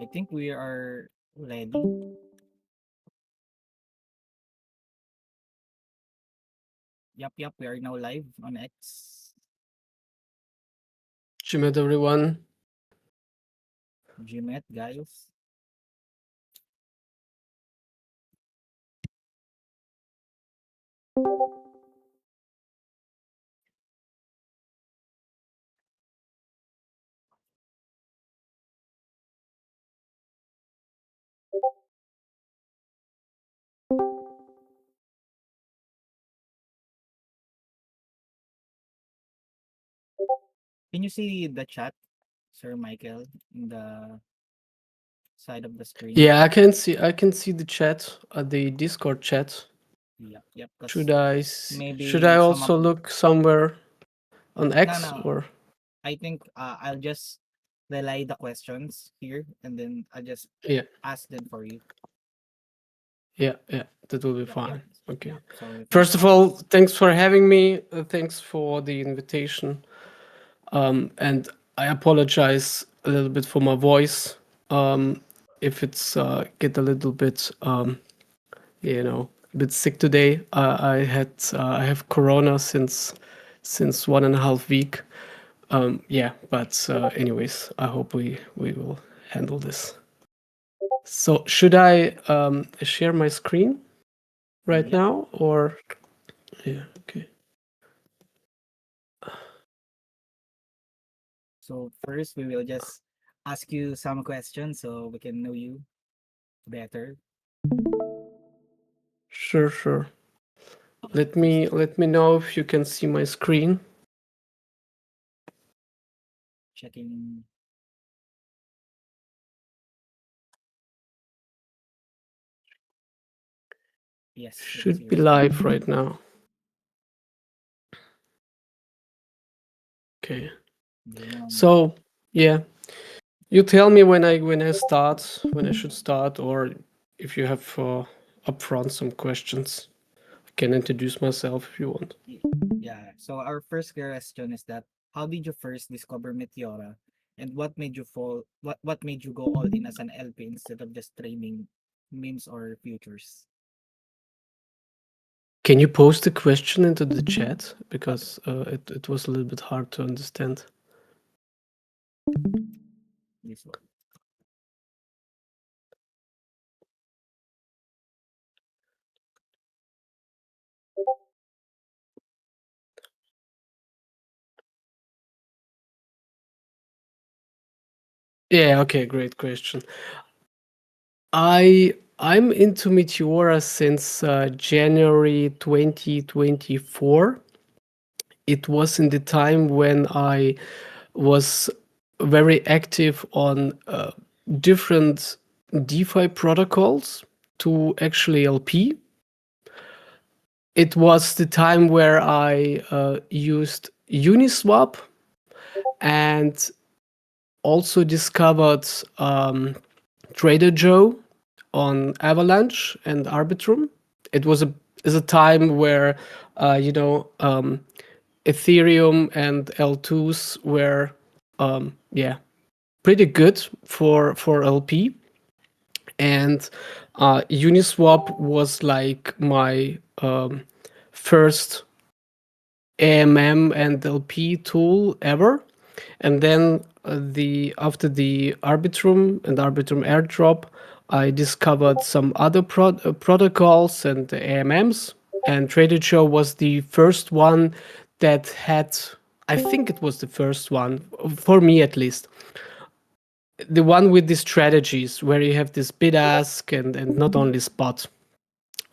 I think we are ready. Yup, we are now live on X. Gmet, everyone. Gmet, guys. Can you see the chat, Sir Michael, in the side of the screen? Yeah, I can see the chat, the Discord chat. Yep. Should I Maybe some also of look somewhere on X no. or? I think I'll just relay the questions here, and then I'll just Yeah, ask them for you. yeah, that will be Yep. fine. Okay. So if you First of can all, just thanks for having me. Thanks for the invitation. And I apologize a little bit for my voice. If it's get a little bit a bit sick today. I have Corona since 1.5 week. But anyways, I hope we will handle this. So should I share my screen right Yep. now or? Yeah. Okay. So first we will just ask you some questions so we can know you better. Sure. Let me know if you can see my screen. Checking. Yes, it's Should be your live screen. right now. Okay. So yeah, you tell me when I should start, or if you have upfront some questions. I can introduce myself if you want. Yeah. So our first question is that how did you first discover Meteora, and what made you fall? What made you go all in as an LP instead of just trading memes or futures? Can you post the question into the chat Okay. because it was a little bit hard to understand. This one. Yeah. Okay. Great question. I'm into Meteora since January 2024. It was in the time when I was very active on different DeFi protocols to actually LP. It was the time where I used Uniswap and also discovered Trader Joe on Avalanche and Arbitrum. It was a time where Ethereum and L2s were pretty good for LP, and Uniswap was like my first AMM and LP tool ever. And then after the Arbitrum and Arbitrum Airdrop, I discovered some other protocols and AMMs. And Trader Joe was the first one that had, I think it was the first one, for me at least, the one with the strategies where you have this bid ask and not only spot.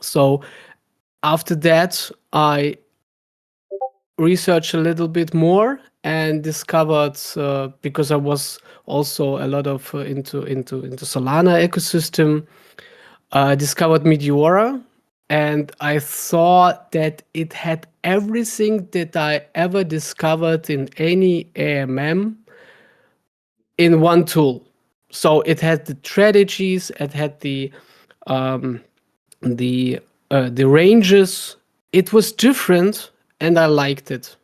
So after that, I researched a little bit more and discovered because I was also a lot of into Solana ecosystem. I discovered Meteora, and I thought that it had everything that I ever discovered in any AMM in one tool. So it had the strategies, it had um, the ranges. It was different, and I liked it.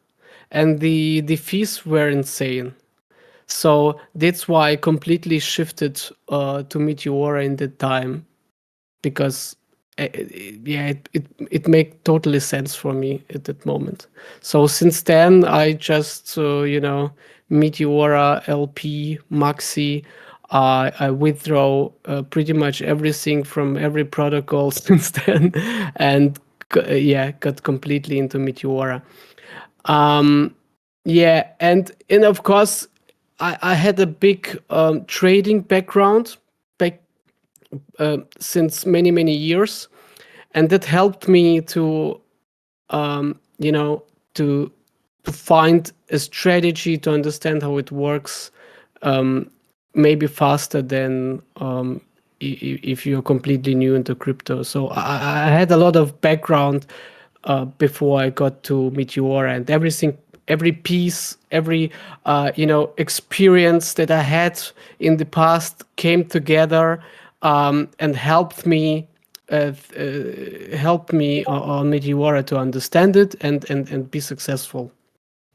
And the fees were insane. So that's why I completely shifted to Meteora in that time, because yeah, it made totally sense for me at that moment. So since then, I just Meteora, LP, Maxi. I withdraw pretty much everything from every protocol since then, and yeah, got completely into Meteora. Yeah, and of course, I had a big trading background back since many years, and that helped me to you know to find a strategy to understand how it works, maybe faster than if you're completely new into crypto. So I had a lot of background before I got to Meteora, and everything, every piece, every experience that I had in the past came together and helped me on Meteora to understand it and be successful.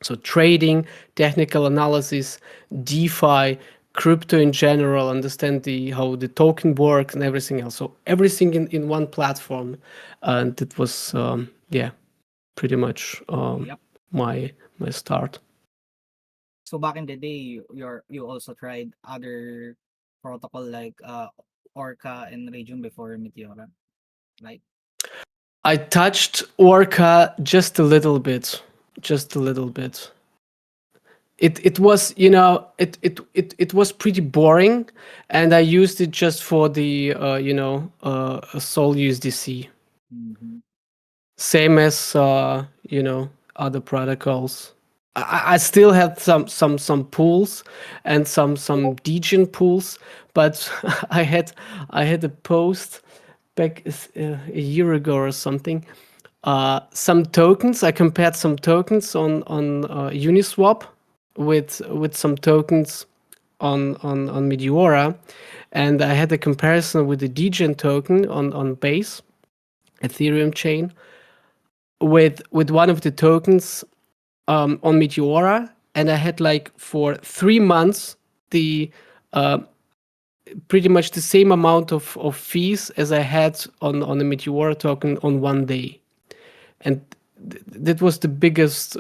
So trading, technical analysis, DeFi, crypto in general, understand how the token works and everything else. So everything in one platform, and that was yeah, pretty much Yep. my start. So back in the day, you also tried other protocol like Orca and Region before Meteora, right? I touched Orca just a little bit, just a little bit. It was it was pretty boring, and I used it just for the Sol USDC, Mm-hmm. same as other protocols. I still had some pools and some degen pools, but I had a post back a year ago or something. Some tokens. I compared some tokens on Uniswap with some tokens on Meteora, and I had a comparison with the degen token on Base Ethereum chain with one of the tokens on Meteora, and I had like for 3 months the pretty much the same amount of fees as I had on the Meteora token on one day, and that was the biggest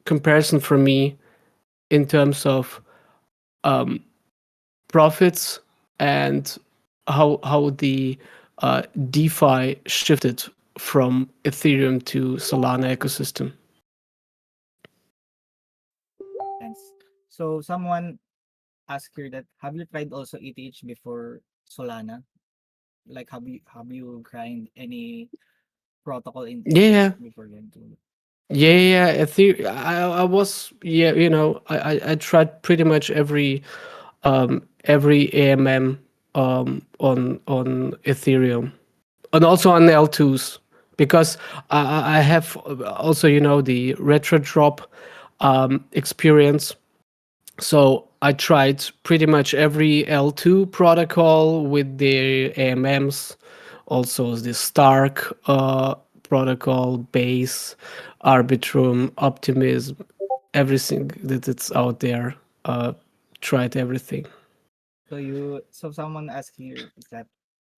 comparison for me in terms of profits and how the DeFi shifted from Ethereum to Solana ecosystem. Thanks. So someone asked here that have you tried also ETH before Solana? Like have you grind any protocol in ETH Yeah, before going to? yeah. I was, yeah, I tried pretty much every AMM on Ethereum, and also on L2s, because I have also the retro drop experience. So I tried pretty much every L2 protocol with the AMMs, also the Stark protocol, Base, Arbitrum, Optimism, everything that it's out there. Tried everything. So someone asked here is that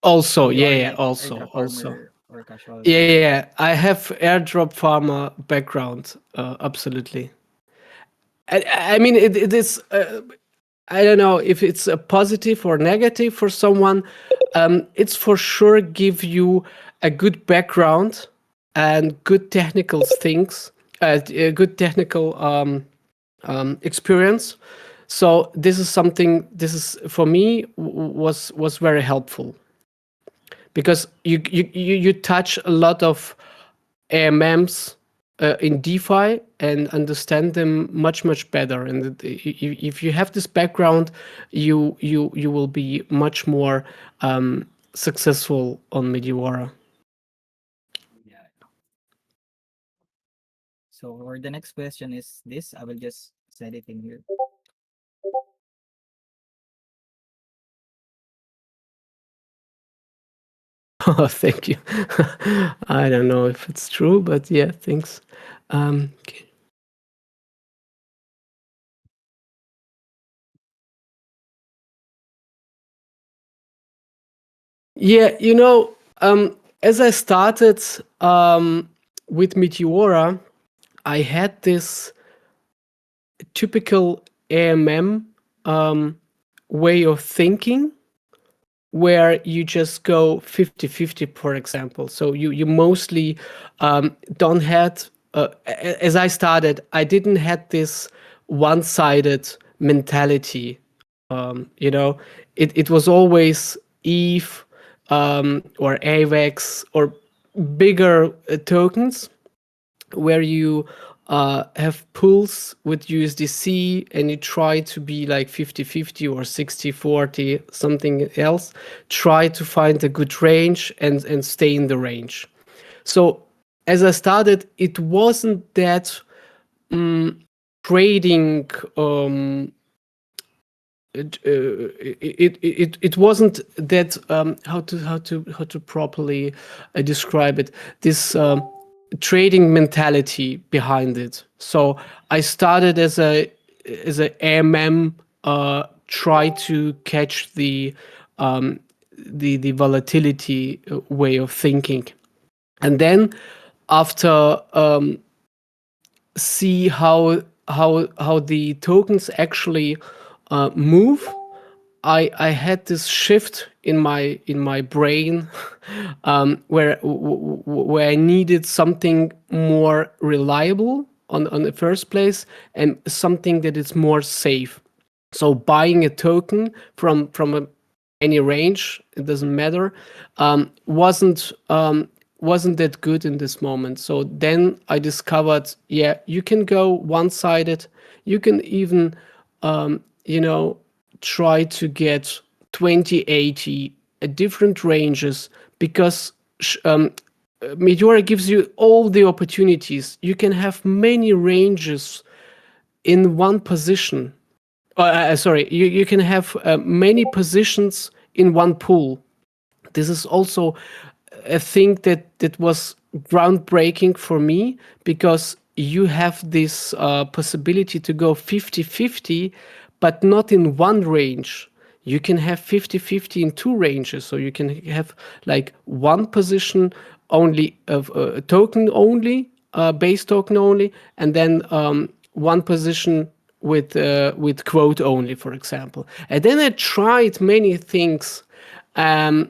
Also, if you yeah, are yeah, like also, airdrop also. farmer or casual Yeah, yeah, farmer. yeah. I have airdrop farmer background. Absolutely. I mean, it is. I don't know if it's a positive or negative for someone. It's for sure give you a good background and good technical things, a good technical experience. So this is something. This is for me was very helpful, because you touch a lot of AMMs in DeFi and understand them much better. And if you have this background, you will be much more successful on Meteora. Yeah. So for the next question is this. I will just set it in here. Oh, thank you. I don't know if it's true, but yeah, thanks. Okay. Yeah, as I started with Meteora, I had this typical AMM way of thinking where you just go 50-50, for example. So you mostly don't had, as I started, I didn't had this one-sided mentality. It was always ETH or AVAX or bigger tokens where you have pools with USDC and you try to be like 50-50 or 60-40, something else. Try to find a good range and stay in the range. So as I started, it wasn't that trading. It wasn't that how to properly describe it. This trading mentality behind it. So I started as a AMM, try to catch the volatility way of thinking, and then after see how the tokens actually move. I had this shift in my brain where I needed something more reliable on the first place and something that is more safe. So buying a token from any range, it doesn't matter, wasn't that good in this moment. So then I discovered, yeah, you can go one-sided. You can even, try to get 2080 at different ranges because Meteora gives you all the opportunities. You can have many ranges in one position. Sorry, you can have many positions in one pool. This is also a thing that was groundbreaking for me because you have this possibility to go 50-50, but not in one range. You can have 50-50 in two ranges. So you can have like one position only of token only, base token only, and then one position with quote only, for example. And then I tried many things. And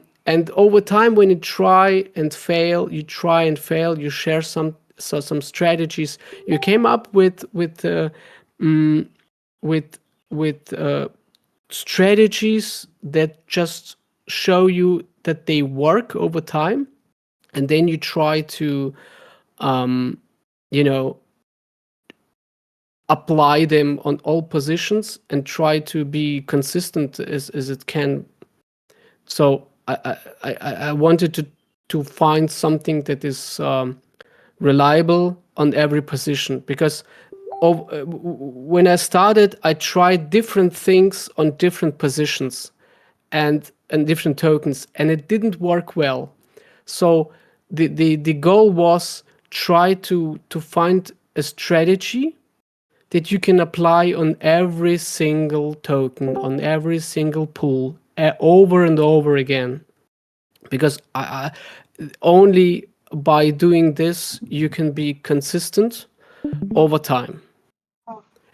over time, when you try and fail, you share some strategies. You came up with strategies that just show you that they work over time, and then you try to, you know, apply them on all positions and try to be consistent as it can. So I wanted to find something that is reliable on every position because when I started, I tried different things on different positions and different tokens, and it didn't work well. So the goal was try to find a strategy that you can apply on every single token, on every single pool, over and over again. Because only by doing this, you can be consistent over time.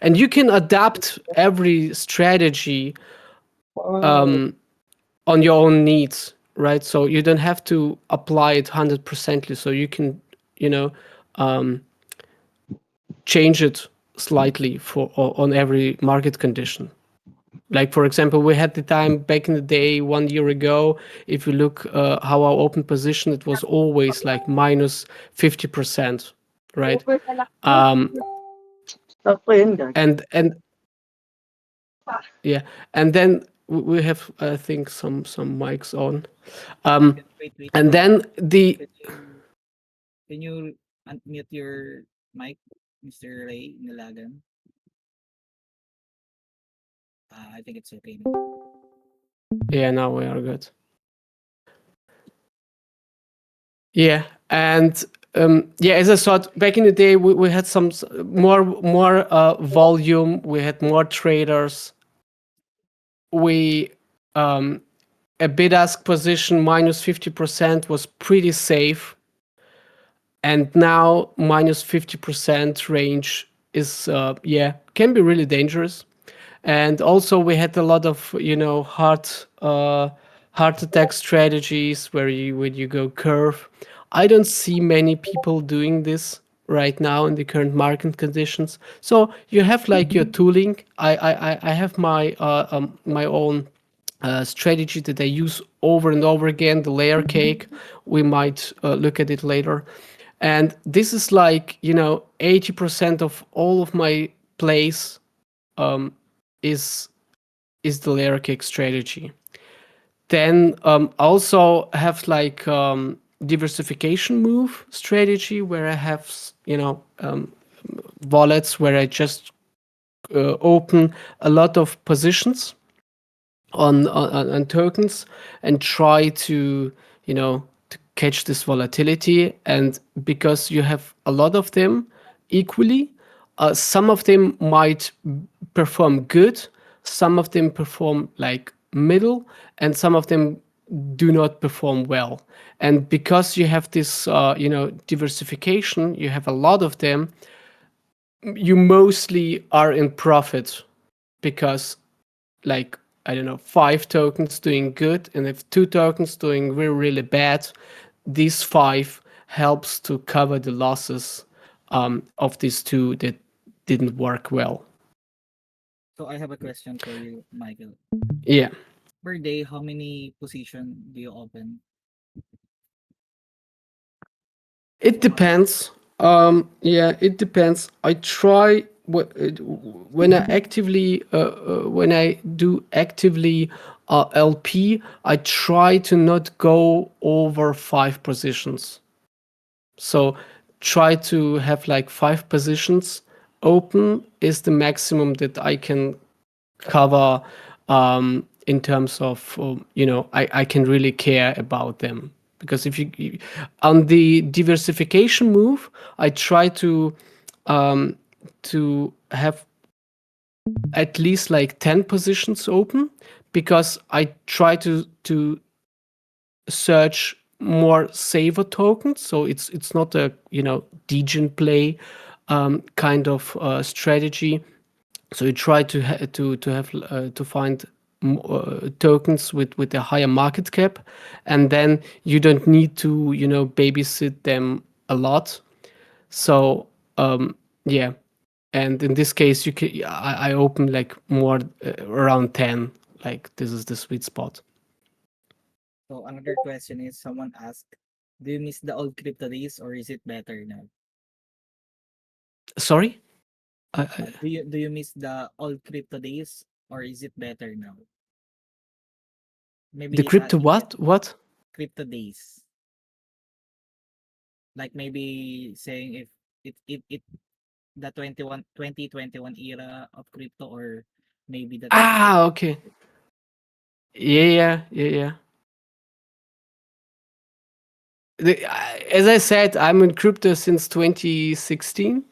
And you can adapt every strategy on your own needs, right? So you don't have to apply it 100%. So you can, you know, change it slightly on every market condition. Like, for example, we had the time back in the day 1 year ago. If you look how our open position, it was always like minus 50%, right? And yeah, and then we have, I think, some mics on. Wait. And then the Can you unmute your mic, Mr. Ray Nilagan? I think it's okay now. yeah, now we are good. Yeah, and yeah, as I thought back in the day, we had some more volume. We had more traders. We a bid-ask position minus 50% was pretty safe, and now minus 50% range is can be really dangerous. And also we had a lot of heart attack strategies where you go curve. I don't see many people doing this right now in the current market conditions. So you have like your tooling. I have my own strategy that I use over and over again, the layer cake. We might look at it later. And this is like, 80% of all of my plays is the layer cake strategy. Then also have like diversification move strategy where I have, wallets where I just open a lot of positions on tokens and try to to catch this volatility. And because you have a lot of them equally, some of them might perform good, some of them perform like middle, and some of them do not perform well. And because you have this diversification, you have a lot of them, you mostly are in profit because, like, I don't know, 5 tokens doing good, and if 2 tokens doing really, really bad, these 5 helps to cover the losses of these 2 that didn't work well. So I have a question for you, Michael. Yeah, Per day, how many position do you open? it So how depends. Yeah, it depends. I try when I do actively LP, I try to not go over 5 positions. So try to have like 5 positions open is the maximum that I can cover in terms of I can really care about them. Because if on the diversification move, I try to have at least like 10 positions open, because I try to search more saver tokens. So it's not a degen play kind of strategy. So you try to have to find tokens with a higher market cap, and then you don't need to babysit them a lot. So yeah, and in this case you can I open like more around 10. Like this is the sweet spot. So another question is, someone asked, do you miss the old crypto days or is it better now? Sorry. Do you miss the old crypto days or is it better now? Maybe The he's crypto asking it, what? crypto days. Like maybe saying if it the 2021 era of crypto, or maybe the 2020. Ah, okay. Yeah. As I said, I'm in crypto since 2016.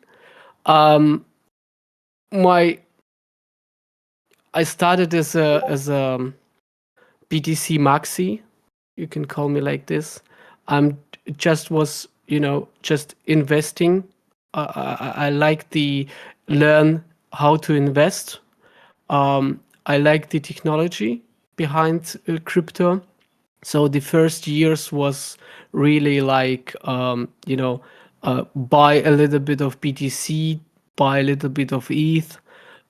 Um, my I started as a BTC Maxi. You can call me like this. I'm just was just investing. I like the learn how to invest. I like the technology behind crypto. So the first years was really like buy a little bit of BTC, buy a little bit of ETH,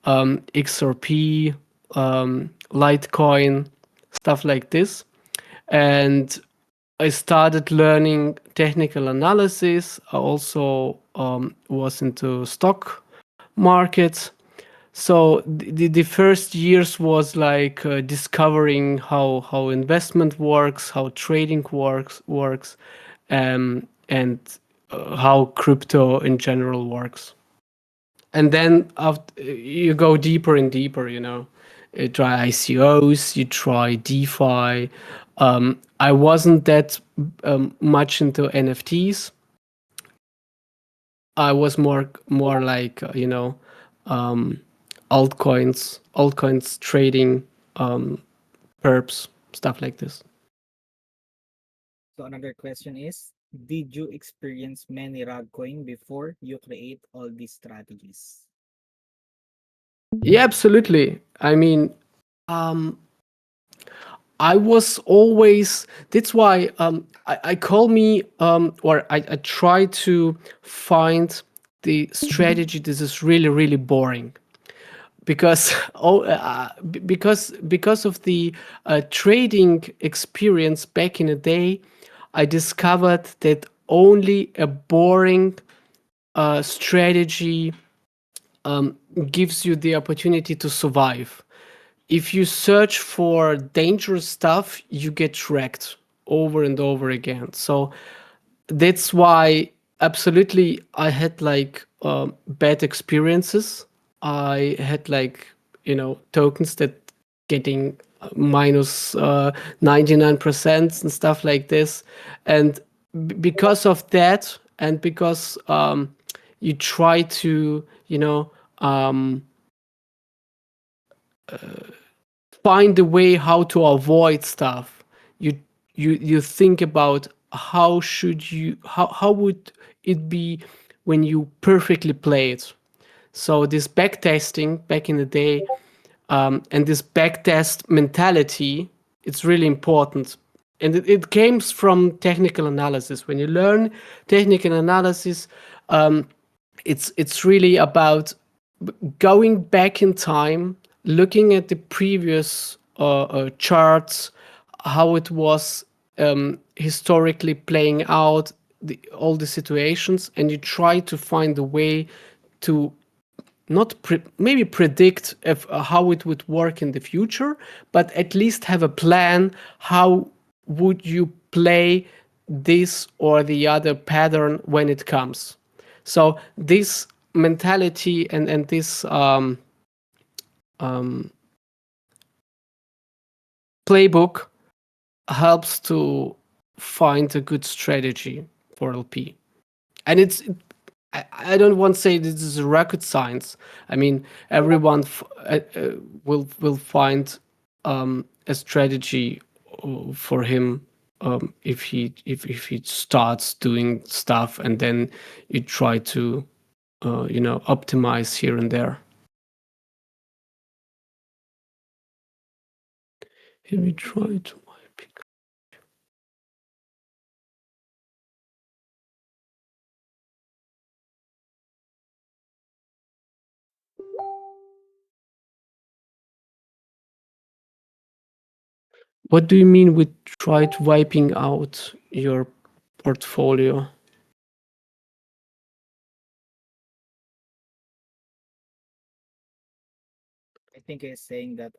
XRP, Litecoin, stuff like this. And I started learning technical analysis. I also was into stock markets. So the first years was like discovering how investment works, how trading works, and how crypto in general works. And then after, you go deeper and deeper. You try ICOs, you try DeFi. I wasn't that much into NFTs. I was more like um, altcoins trading perps. stuff like this. So another question is, did you experience many rug coin before you create all these strategies? Yeah, absolutely. I mean, um, I was always. That's why I call me or I try to find the strategy that is really really boring because because of the trading experience back in the day, I discovered that only a boring strategy gives you the opportunity to survive. If you search for dangerous stuff, you get wrecked over and over again. So that's why absolutely I had like bad experiences. I had like tokens that getting minus 99% and stuff like this, and because of that, and because you try to um, find a way how to avoid stuff. You you think about how would it be when you perfectly play it. So this backtesting back in the day, and this backtest mentality, it's really important. And it came from technical analysis. When you learn technical analysis, it's really about going back in time, looking at the previous charts, how it was historically playing out, all the situations, and you try to find a way to not maybe predict if, how it would work in the future, but at least have a plan. How would you play this or the other pattern when it comes? So this mentality and this playbook helps to find a good strategy for LP. And I don't want to say this is rocket science. I mean, everyone will find a strategy for him if he starts doing stuff, and then you try to optimize here and there. Here we try to pick. What do you mean with tried wiping out your portfolio? I think it's saying that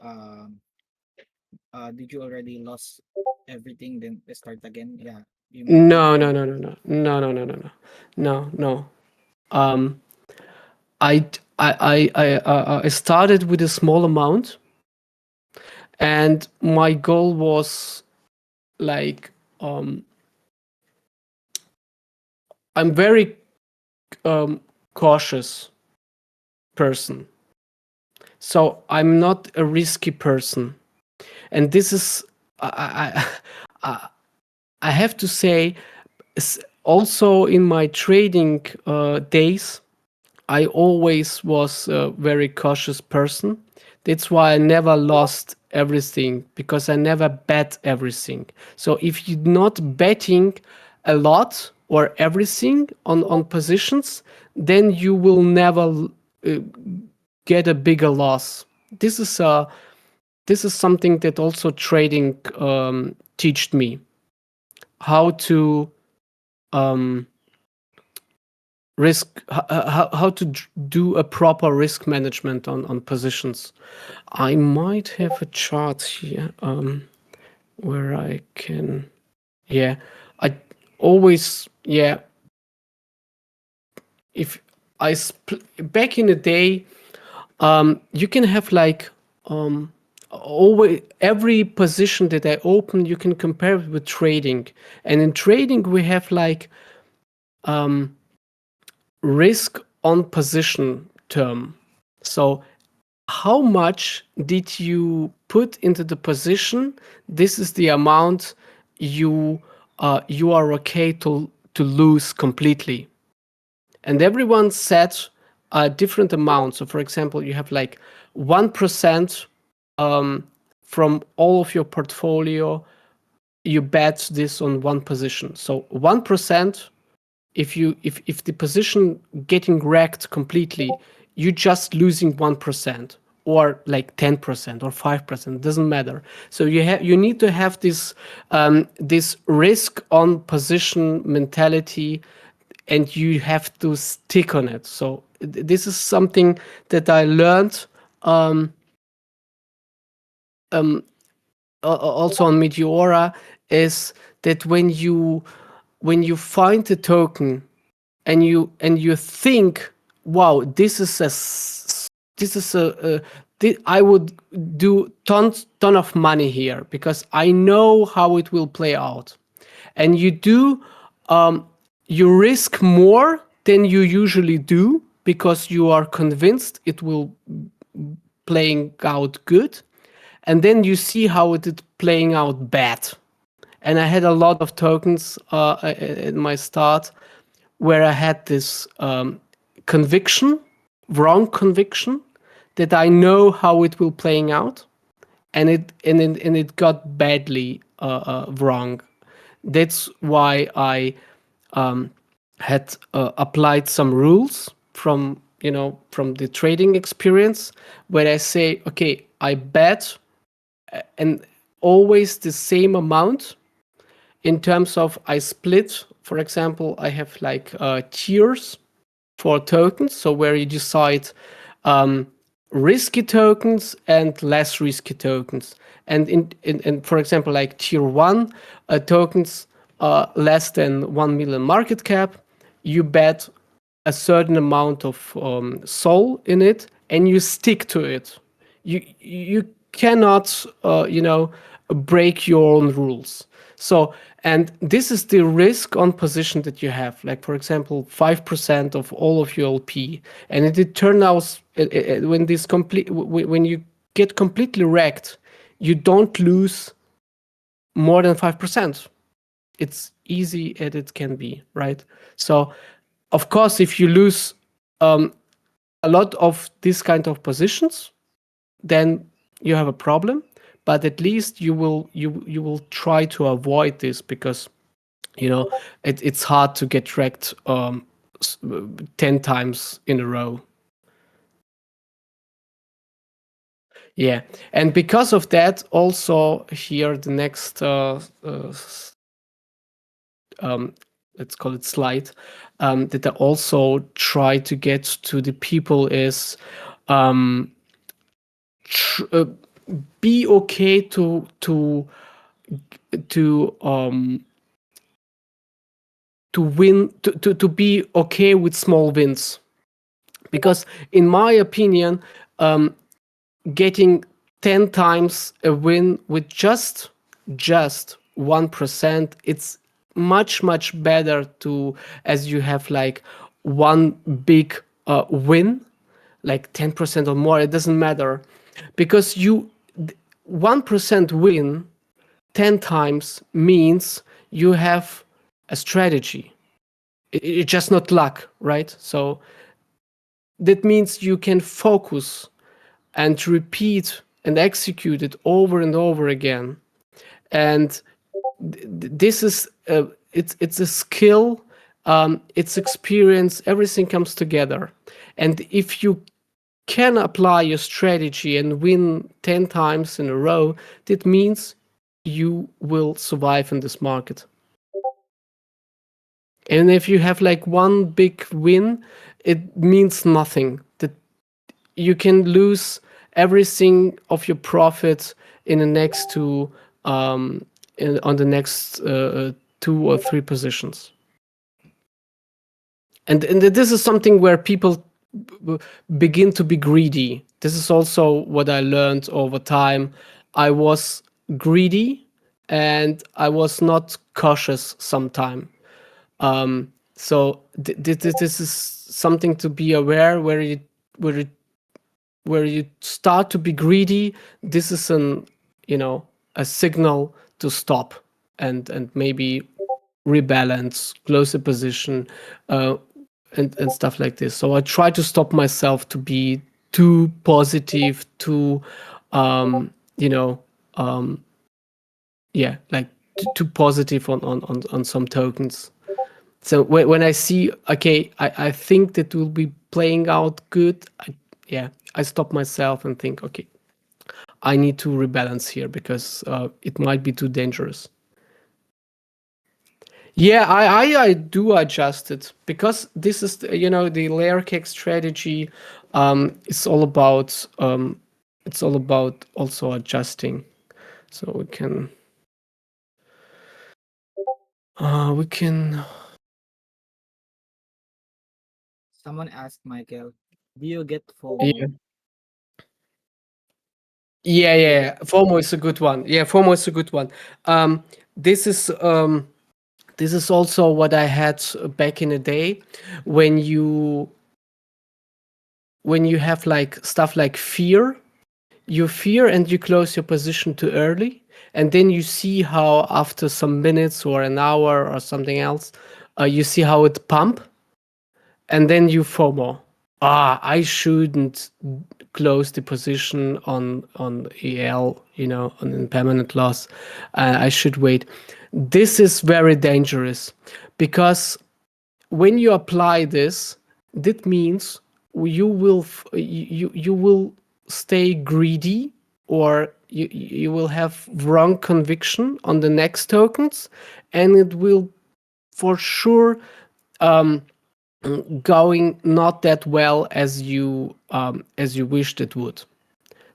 did you already lost everything then start again? Yeah, you mean No, no, you no, no, no, no, no, no, no, no, no, no. Um, I started with a small amount, and my goal was like I'm very cautious person, so I'm not a risky person, and this is I have to say, also in my trading days, I always was a very cautious person. That's why I never lost everything, because I never bet everything. So if you're not betting a lot or everything on positions, then you will never get a bigger loss. This is something that also trading taught me how to risk how to do a proper risk management on positions. I might have a chart here where I can, yeah, I always, yeah, if back in the day, you can have like always every position that I open, you can compare it with trading, and in trading we have like risk on position term. So how much did you put into the position? This is the amount you are okay to lose completely. And everyone set a different amount. So, for example, you have like 1% from all of your portfolio. You bet this on one position. So 1%. If the position getting wrecked completely, you just losing 1% or like 10% or 5%, doesn't matter. So you need to have this risk on position mentality, and you have to stick on it. So this is something that I learned also on Meteora, is that when you find a token and you think, wow, I would do ton of money here because I know how it will play out, and you risk more than you usually do because you are convinced it will playing out good, and then you see how it is playing out bad. And I had a lot of tokens in my start where I had this conviction, wrong conviction, that I know how it will playing out, and it got badly wrong. That's why I had applied some rules from the trading experience, where I say, okay, I bet and always the same amount. In terms of, I split, for example, I have like tiers for tokens, so where you decide risky tokens and less risky tokens. And in for example, like tier 1 tokens less than 1 million market cap, you bet a certain amount of soul in it, and you stick to it. You cannot break your own rules. So, and this is the risk on position that you have. Like, for example, 5% of all of your LP, and it turns out when you get completely wrecked, you don't lose more than 5%. It's easy as it can be, right? So, of course, if you lose a lot of this kind of positions, then you have a problem. But at least you will try to avoid this, because it's hard to get wrecked 10 times in a row. Yeah, and because of that, also here the next let's call it slide, that I also try to get to the people is be okay to win, to be okay with small wins, because in my opinion, getting 10 times a win with just 1%, it's much better to, as you have like one big win, like 10% or more, it doesn't matter, because 1% win 10 times means you have a strategy. It's just not luck, right? So that means you can focus and repeat and execute it over and over again. And this is it's a skill, it's experience, everything comes together. And if you can apply your strategy and win 10 times in a row, that means you will survive in this market. And if you have like one big win, it means nothing. That you can lose everything of your profit in the next on the next 2 or 3 positions. And this is something where people begin to be greedy. This is also what I learned over time. I was greedy and I was not cautious sometime. So this is something to be aware, where where you start to be greedy, this is a signal to stop and maybe rebalance, close the position, uh, and stuff like this. So I try to stop myself to be too positive, too, you know, yeah, like too positive on some tokens. So when I see, okay, I think that will be playing out good, I stop myself and think, okay, I need to rebalance here because it might be too dangerous. Yeah, I do adjust it because this is the layer cake strategy. It's all about also adjusting. So we can. Someone asked Michael, do you get Yeah. FOMO? Yeah. FOMO is a good one. Yeah, FOMO is a good one. Um, this is um, this is also what I had back in the day when you have like stuff like fear. You fear and you close your position too early, and then you see how after some minutes or an hour or something else, you see how it pump, and then you FOMO. I shouldn't close the position on EL, on impermanent loss. I should wait. This is very dangerous because when you apply this, that means you will stay greedy, or you will have wrong conviction on the next tokens, and it will for sure going not that well as you wished it would.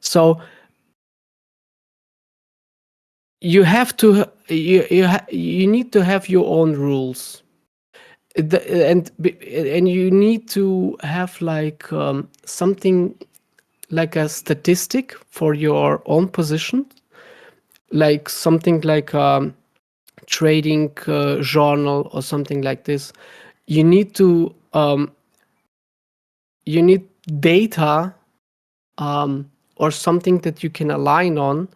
So you have to you need to have your own rules. And you need to have like something like a statistic for your own position, like something like trading journal or something like this. You need to you need data, or something that you can align on,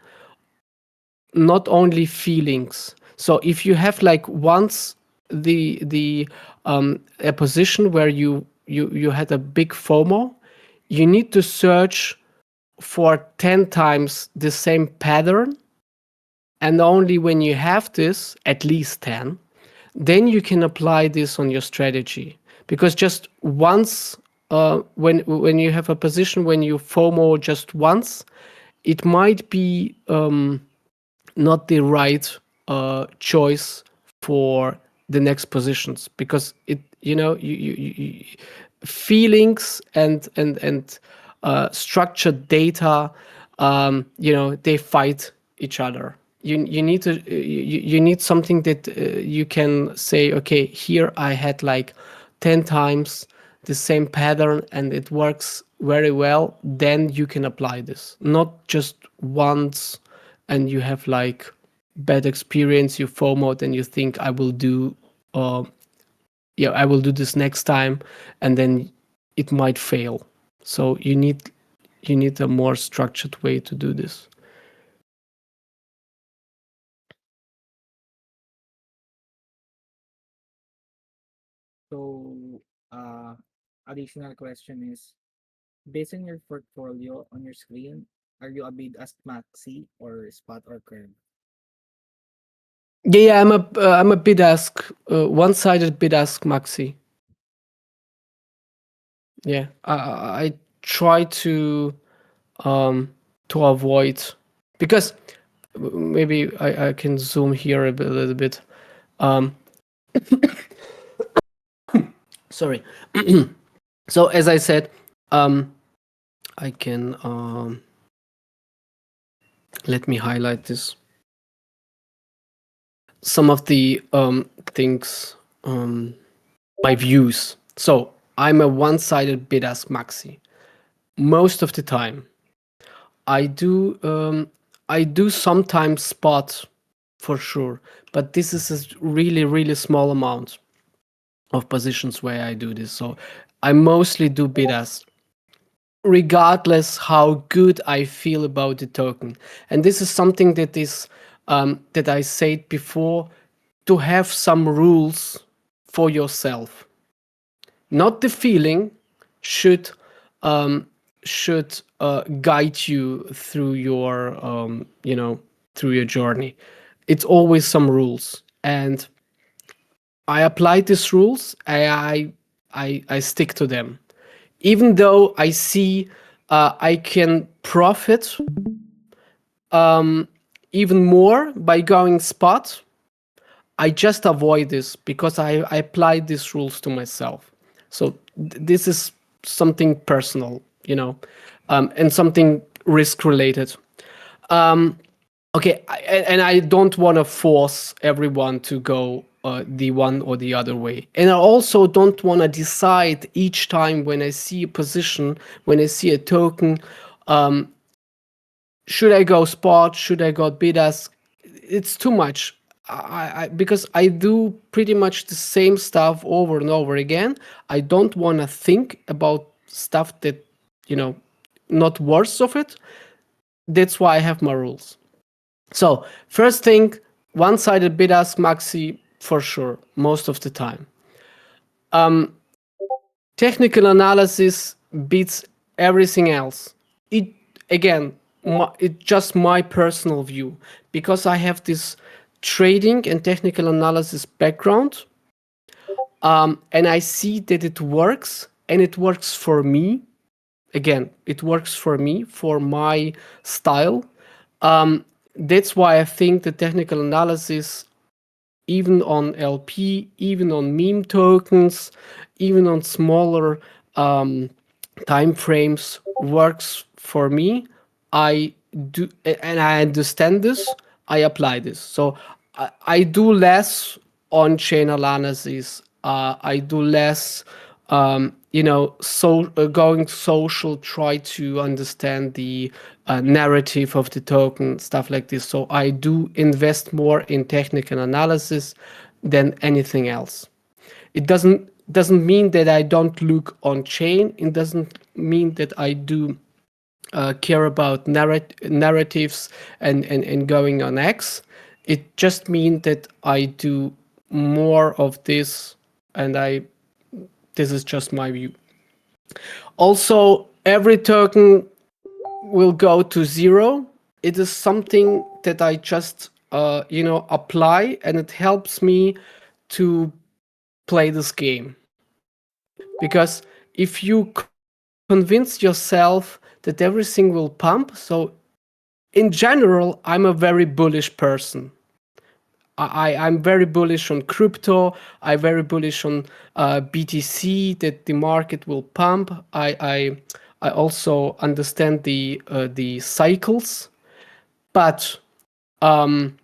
not only feelings. So if you have like once the a position where you had a big FOMO, you need to search for 10 times the same pattern, and only when you have this, at least 10, then you can apply this on your strategy. Because just once, when you have a position, when you FOMO just once, it might be not the right choice for the next positions, because it feelings and structured data, they fight each other. You need something that you can say, okay, here I had like 10 times the same pattern and it works very well. Then you can apply this, not just once, and you have like bad experience, you FOMO, and you think uh I will do this next time, and then it might fail. So you need a more structured way to do this. So, additional question is, based on your portfolio on your screen, are you a bid ask Maxi or spot or curve? Yeah, I'm a bid ask, one-sided bid ask Maxi. Yeah, I try to avoid, because maybe I can zoom here a little bit. Um, Sorry. So as I said, I can let me highlight this. Some of the things, my views. So I'm a one-sided bid ask Maxi most of the time. I do sometimes spot, for sure, but this is a really really small amount of positions where I do this. So I mostly do bid ask. regardless how good I feel about the token. And this is something that is that I said before, to have some rules for yourself. Not the feeling should guide you through your through your journey. It's always some rules, and I apply these rules. I stick to them, even though I see I can profit even more by going spot. I just avoid this because I apply these rules to myself. So this is something personal, and something risk related. Okay, and I don't want to force everyone to go the one or the other way. And I also don't want to decide each time when I see a position, when I see a token, should I go spot? Should I go bid ask? It's too much. Because I do pretty much the same stuff over and over again. I don't want to think about stuff that, not worth of it. That's why I have my rules. So first thing, one-sided bid ask Maxi for sure, most of the time. Technical analysis beats everything else. It again, it's just my personal view, because I have this trading and technical analysis background, and I see that it works, and it works for me. Again, it works for me, for my style. That's why I think the technical analysis, even on LP, even on meme tokens, even on smaller time frames, works for me. I do, and I understand this. I apply this. So I do less on chain analysis. I do less, going social, try to understand the narrative of the token, stuff like this. So I do invest more in technical analysis than anything else. It doesn't mean that I don't look on chain. It doesn't mean that I do care about narratives and going on X. It just means that I do more of this, and this is just my view. Also, every token will go to zero. It is something that I just apply, and it helps me to play this game. Because if you convince yourself that everything will pump, so in general, I'm a very bullish person. I'm very bullish on crypto. I'm very bullish on BTC, that the market will pump. I also understand the cycles, but in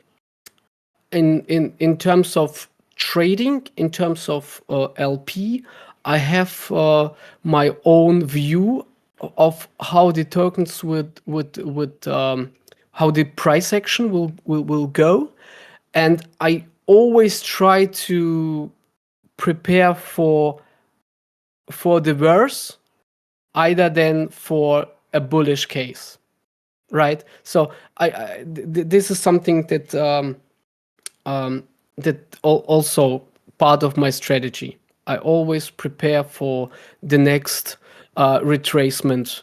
terms of trading, in terms of LP, I have my own view of how the tokens would how the price action will go, and I always try to prepare for the worst, either than for a bullish case, right? So this is something that also part of my strategy. I always prepare for the next retracement,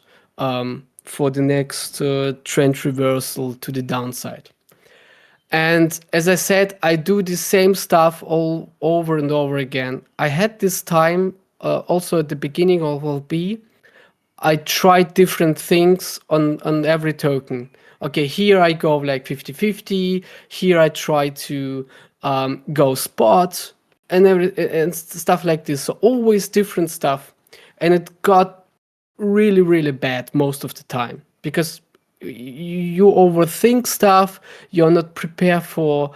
for the next trend reversal to the downside. And as I said, I do the same stuff all over and over again. I had this time also at the beginning of LP. I tried different things on every token. Okay, here I go like 50-50. Here I try to go spot and stuff like this. So always different stuff. And it got really, really bad most of the time, because you overthink stuff. You're not prepared for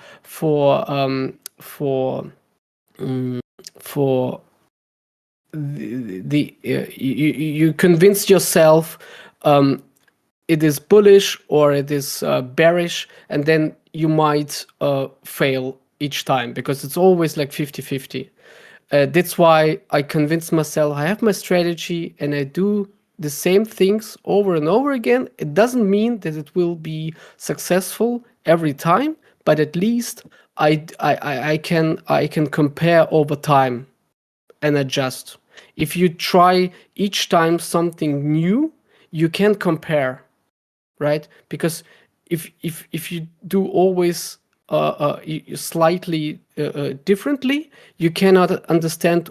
you convince yourself it is bullish or it is bearish, and then you might fail each time, because it's always like 50-50. That's why I convince myself I have my strategy, and I do the same things over and over again. It doesn't mean that it will be successful every time, but at least I can compare over time and adjust. If you try each time something new, you can compare, right? Because if you do always slightly differently, you cannot understand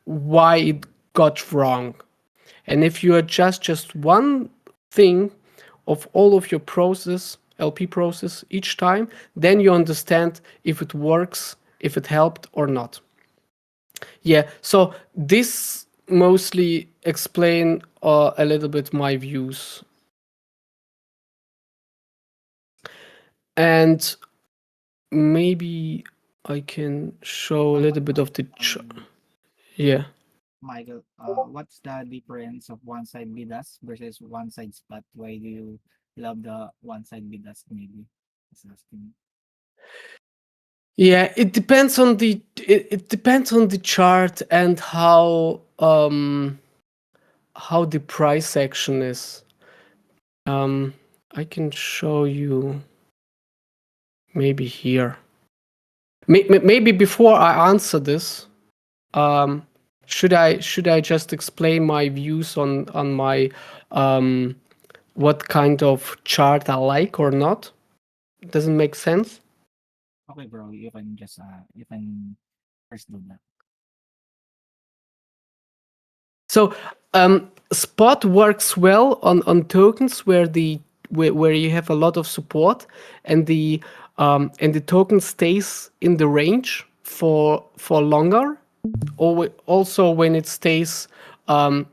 why it got wrong. And if you adjust just one thing of all of your process, LP process each time, then you understand if it works, if it helped or not. Yeah, so this mostly explain a little bit my views. And maybe I can show a One little more bit of the question, yeah. Michael. What's the difference of one side bid ask versus one side spot? Why do you love the one side bid ask? Maybe just asking. Yeah, it depends on it depends on the chart and how the price action is. I can show you maybe here. Maybe before I answer this, um, should I just explain my views on my um, what kind of chart I like or not? Doesn't make sense. Okay, bro. You can first do that. So spot works well on tokens where you have a lot of support and the token stays in the range for longer. Or also when it stays on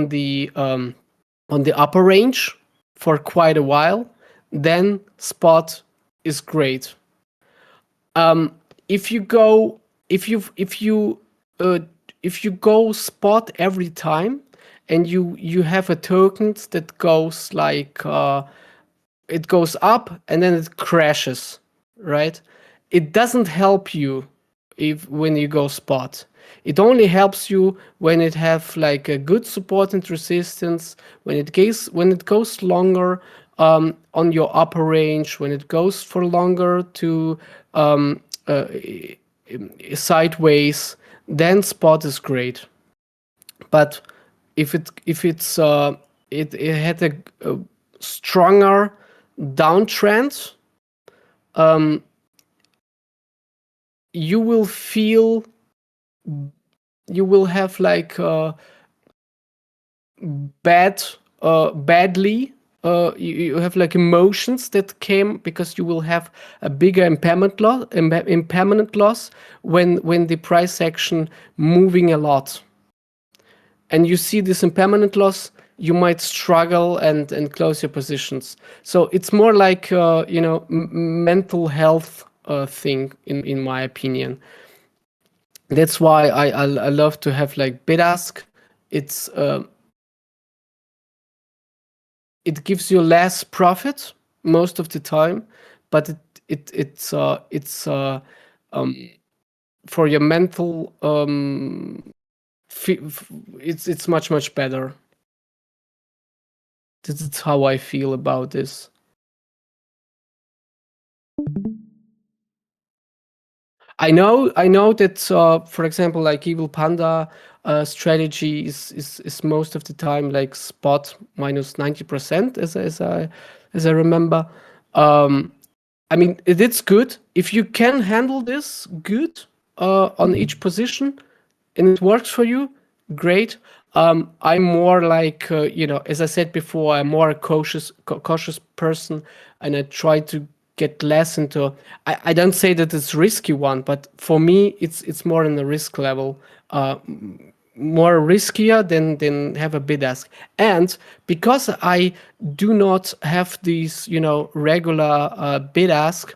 the upper range for quite a while, then spot is great. If you go if you if you uh, if you go spot every time and you have a token that goes like it goes up and then it crashes, right? It doesn't help you if when you go spot. It only helps you when it have like a good support and resistance, when it goes longer on your upper range, when it goes for longer to um, uh, sideways, then spot is great. But if it had a stronger downtrend, you will feel you will have like bad badly you have like emotions that came because you will have a bigger impairment loss when the price action moving a lot and you see this impermanent loss, you might struggle and close your positions. So it's more like mental health thing in my opinion. That's why I love to have like bid ask. It's it gives you less profit most of the time, but it's um, for your mental it's much better. This is how I feel about this. I know that for example, like Evil Panda strategy is most of the time like spot minus 90% as I remember. Um, I mean, it's good if you can handle this good on each position, and it works for you. Great. I'm more like as I said before, I'm more a cautious person, and I try to get less into. I don't say that it's risky one, but for me, it's more in the risk level. More riskier than have a bid ask. And because I do not have these, regular bid ask,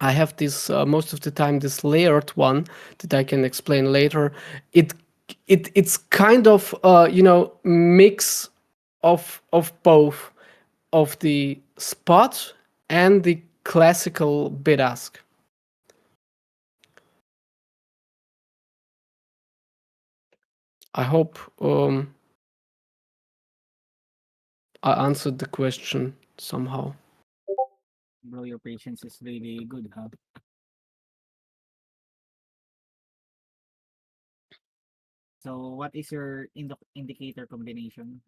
I have this most of the time this layered one that I can explain later. It it's kind of mix of both of the spot and the classical bid ask. I hope I answered the question somehow. Bro, your patience is really good, huh? So what is your indicator combination?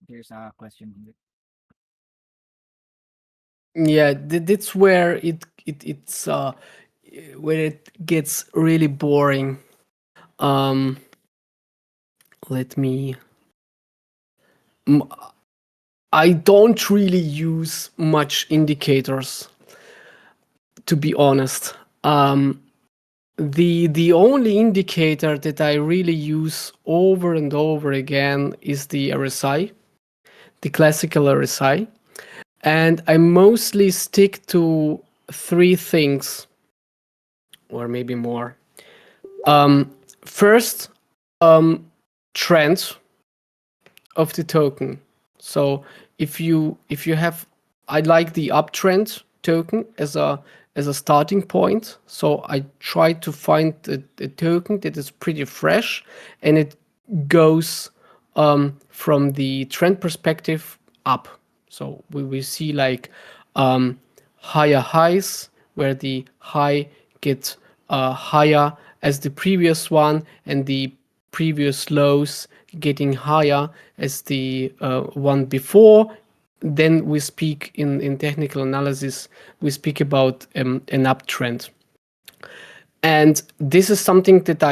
Here's a question here. Yeah, that's where it's where it gets really boring. Um, let me. m- I don't really use much indicators, to be honest. The only indicator that I really use over and over again is the RSI, the classical RSI, and I mostly stick to three things, or maybe more. First, trend of the token. So if you have, I like the uptrend token as a starting point. So I try to find a token that is pretty fresh and it goes from the trend perspective up. So we see like higher highs where the high gets higher as the previous one and the previous lows getting higher as the one before. Then we speak in technical analysis, we speak about an uptrend. And this is something that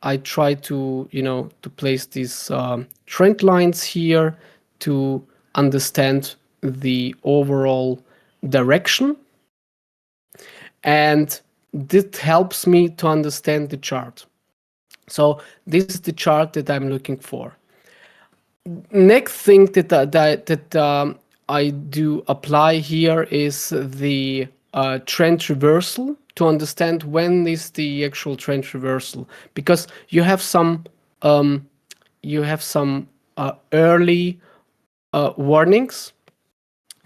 I try to, to place these trend lines here to understand the overall direction. And this helps me to understand the chart. So this is the chart that I'm looking for. Next thing that I do apply here is the trend reversal to understand when is the actual trend reversal, because you have some early warnings,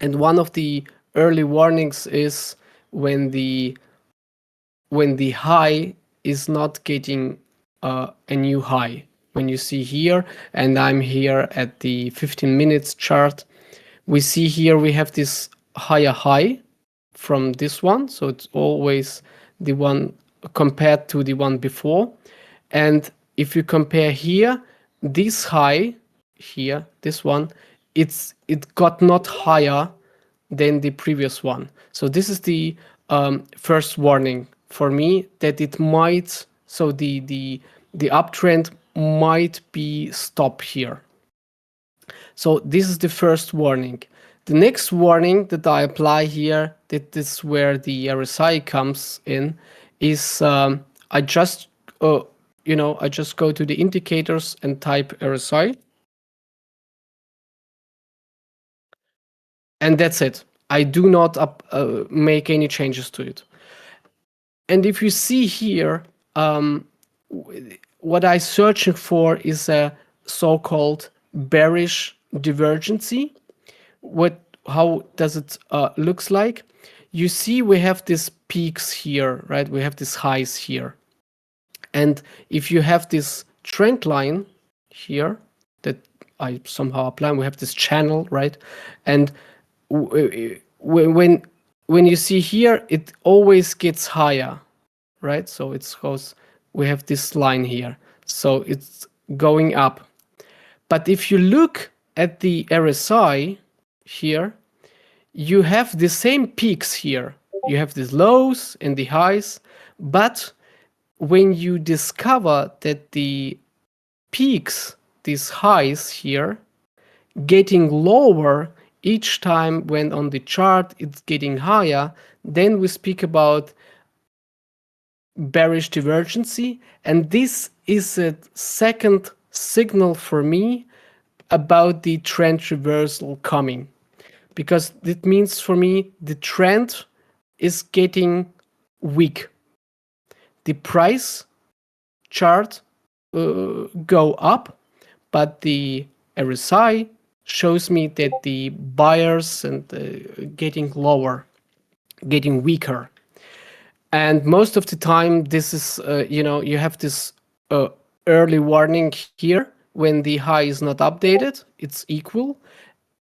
and one of the early warnings is when the high is not getting a new high. When you see here, and I'm here at the 15 minutes chart, we see here we have this higher high from this one. So it's always the one compared to the one before. And if you compare here, this high here, this one, it got not higher than the previous one. So this is the first warning for me that it might, so the uptrend might be stop here. So this is the first warning. The next warning that I apply here, that is where the RSI comes in, is I just I just go to the indicators and type RSI, and that's it. I do not make any changes to it. And if you see here, what I'm searching for is a so-called bearish divergence. How does it looks like? You see we have these peaks here, right? We have these highs here. And if you have this trend line here that I somehow apply, we have this channel, right? And when you see here, it always gets higher, right? So it goes, we have this line here. So it's going up. But if you look at the RSI here, you have the same peaks here. You have these lows and the highs, but when you discover that the peaks, these highs here, getting lower each time when on the chart it's getting higher, then we speak about bearish divergence. And this is a second signal for me about the trend reversal coming, because it means for me the trend is getting weak. The price chart go up, but the RSI shows me that the buyers and getting lower, getting weaker. And most of the time, this is you have this early warning here when the high is not updated, it's equal,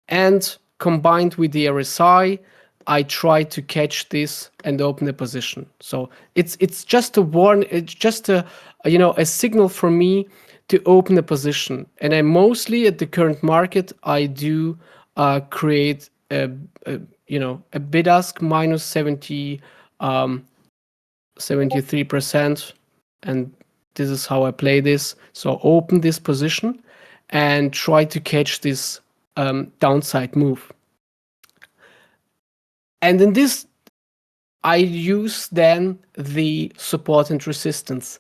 and combined with the RSI, I try to catch this and open a position. So it's just a warn. It's just a a signal for me to open a position. And I mostly at the current market I do create a bid ask minus 73%, and this is how I play this. So open this position and try to catch this downside move. And in this, I use then the support and resistance.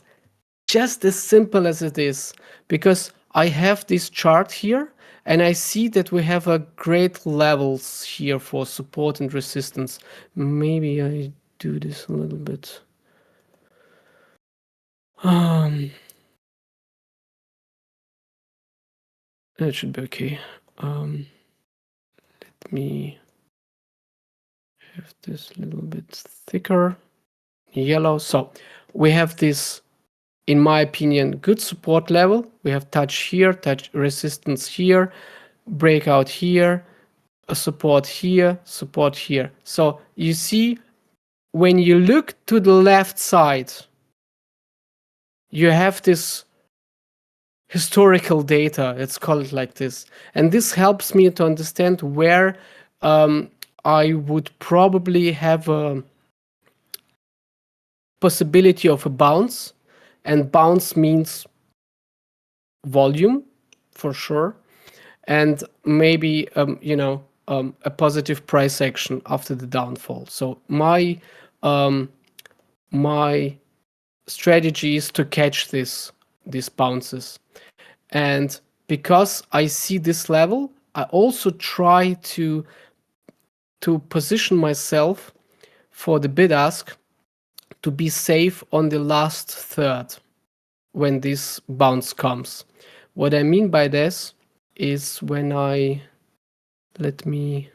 Just as simple as it is, because I have this chart here and I see that we have a great levels here for support and resistance. Maybe I do this a little bit. It should be okay. Let me have this a little bit thicker, yellow. So we have this, in my opinion, good support level. We have touch here, touch resistance here, breakout here, a support here, support here. So you see, when you look to the left side, you have this historical data, let's call it like this. And this helps me to understand where I would probably have a possibility of a bounce. And bounce means volume, for sure. And maybe, a positive price action after the downfall. So my strategy is to catch these bounces. And because I see this level, I also try to position myself for the bid ask to be safe on the last third when this bounce comes. What I mean by this is when let me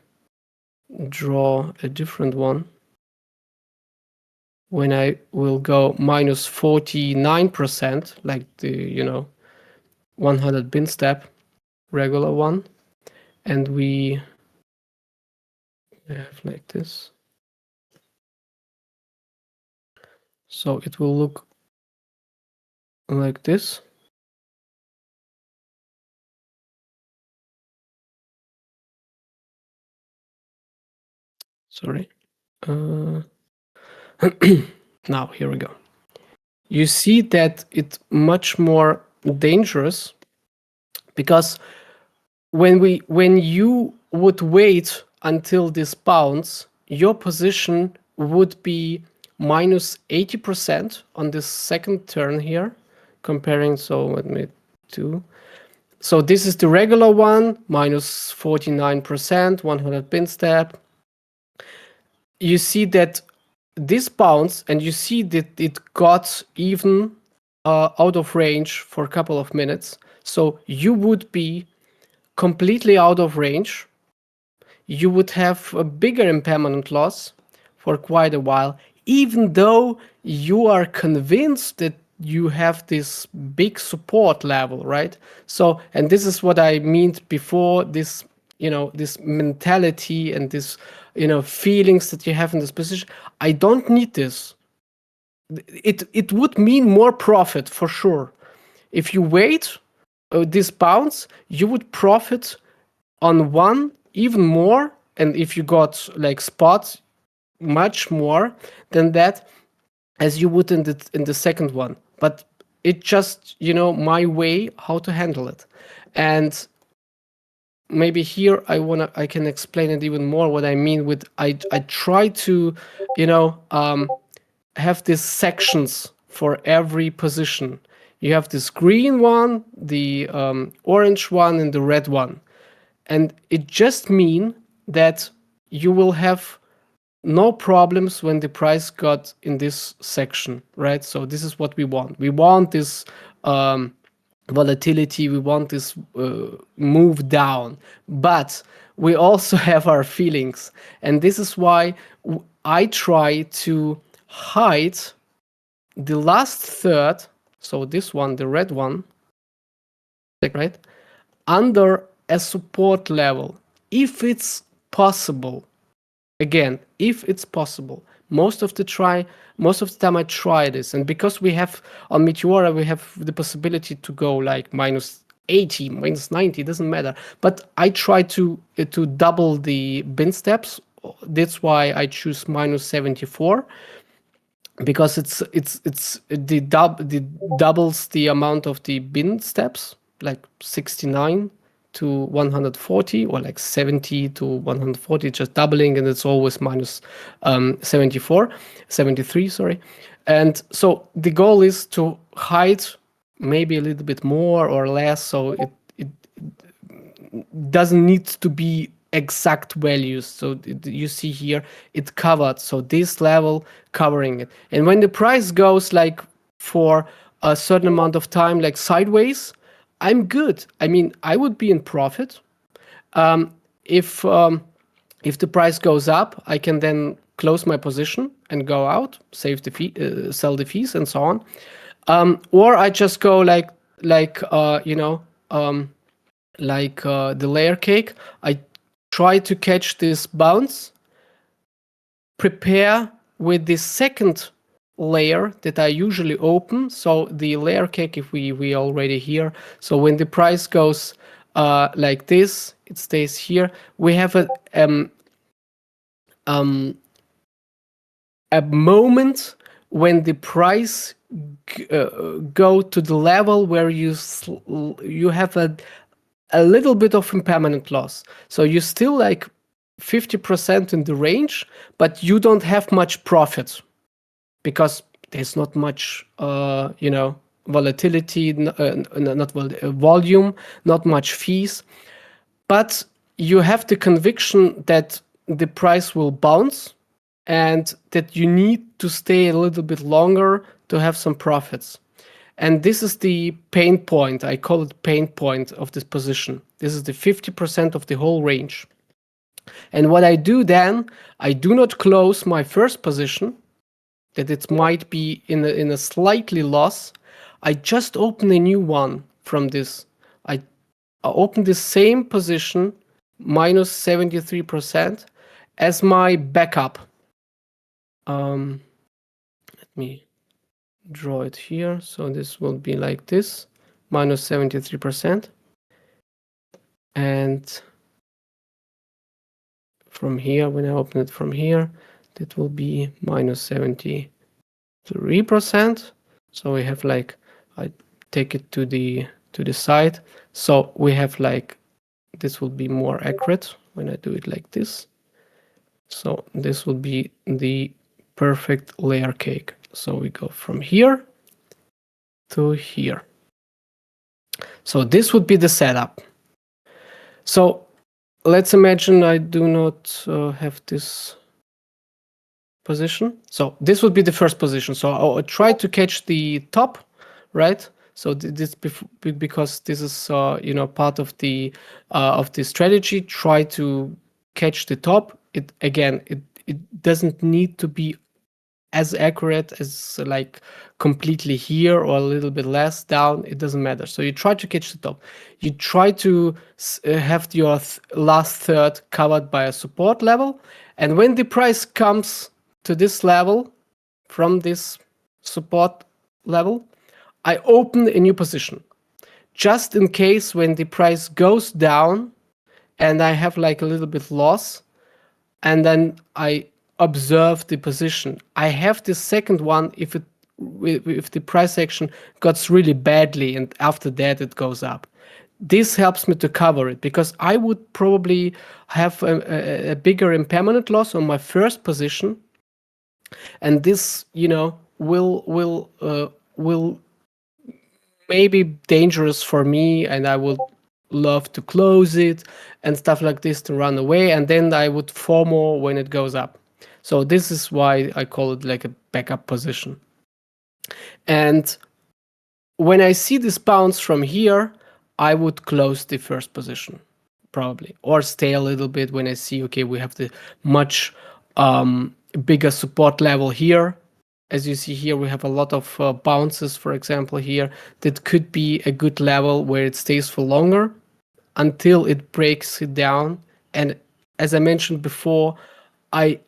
draw a different one. When I will go minus 49%, like the 100 bin step, regular one, and we have like this. So it will look like this. Sorry. Now here we go. You see that it's much more dangerous, because when you would wait until this bounce, your position would be minus 80% on this second turn here, comparing. So let me do. So this is the regular one, minus 49%, 100 bin step. You see that this bounce, and you see that it got even out of range for a couple of minutes. So you would be completely out of range. You would have a bigger impermanent loss for quite a while, even though you are convinced that you have this big support level, right? So, and this is what I meant before, this this mentality and this feelings that you have in this position. I don't need this. It would mean more profit for sure. If you wait this bounce, you would profit on one even more, and if you got like spots, much more than that, as you would in the second one. But it just my way how to handle it. And maybe here I can explain it even more what I mean with I try to have these sections for every position. You have this green one, the orange one, and the red one. And it just means that you will have no problems when the price got in this section, right? So this is what we want. We want this volatility. We want this move down. But we also have our feelings. And this is why I try to hide the last third, so this one, the red one, right, under a support level. if it's possible, again, if it's possible, most of the time I try this, and because we have on Meteora, we have the possibility to go like -80, -90, doesn't matter. But I try to double the bin steps. That's why I choose -74, because the doubles the amount of the bin steps, like 69 to 140, or like 70 to 140, just doubling, and it's always minus 73, sorry. And so the goal is to hide maybe a little bit more or less, so it doesn't need to be exact values. So you see here it covered, so this level covering it. And when the price goes like for a certain amount of time like sideways, I'm good. I mean, I would be in profit. If the price goes up, I can then close my position and go out, save the fee, sell the fees, and so on. Or I just go like the layer cake. I try to catch this bounce, prepare with the second layer that I usually open. So the layer cake, if we already here. So when the price goes like this, it stays here. We have a moment when the price go to the level where you have a little bit of impermanent loss. So you still like 50% in the range, but you don't have much profit because there's not much, volatility, volume, not much fees. But you have the conviction that the price will bounce and that you need to stay a little bit longer to have some profits. And this is the pain point. I call it pain point of this position. This is the 50% of the whole range. And what I do then, I do not close my first position, that it might be in a slightly loss. I just open a new one from this. I open the same position, -73%, as my backup. Let me draw it here. So this will be like this, -73%. And from here, when I open it from here, that will be -73%. So we have like, I take it to the side. So we have like, this will be more accurate when I do it like this. So this will be the perfect layer cake. So we go from here to here. So this would be the setup. So let's imagine I do not have this position. So this would be the first position. So I'll try to catch the top, right? So this because this is part of the strategy. Try to catch the top. It doesn't need to be as accurate as like completely here or a little bit less down. It doesn't matter. So you try to catch the top. You try to have your last third covered by a support level. And when the price comes to this level, from this support level, I open a new position. Just in case when the price goes down and I have like a little bit loss, and then I observe the position. I have the second one if the price action got really badly and after that it goes up. This helps me to cover it because I would probably have a bigger impermanent loss on my first position, and this will maybe dangerous for me, and I would love to close it and stuff like this to run away, and then I would FOMO when it goes up. So this is why I call it like a backup position. And when I see this bounce from here, I would close the first position probably, or stay a little bit when I see, okay, we have the much bigger support level here. As you see here, we have a lot of bounces, for example, here. That could be a good level where it stays for longer until it breaks it down And as I mentioned before, I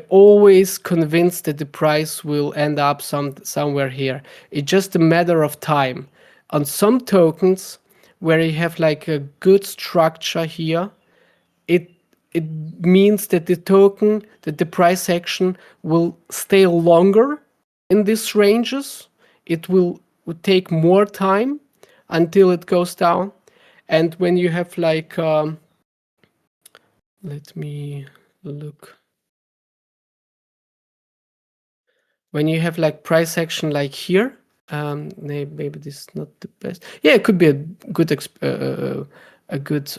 always convinced that the price will end up somewhere here. It's just a matter of time. On some tokens where you have like a good structure here, it means that the price action will stay longer in these ranges. It will take more time until it goes down. And when you have like, let me look. When you have like price action like here, maybe this is not the best. Yeah, it could be a good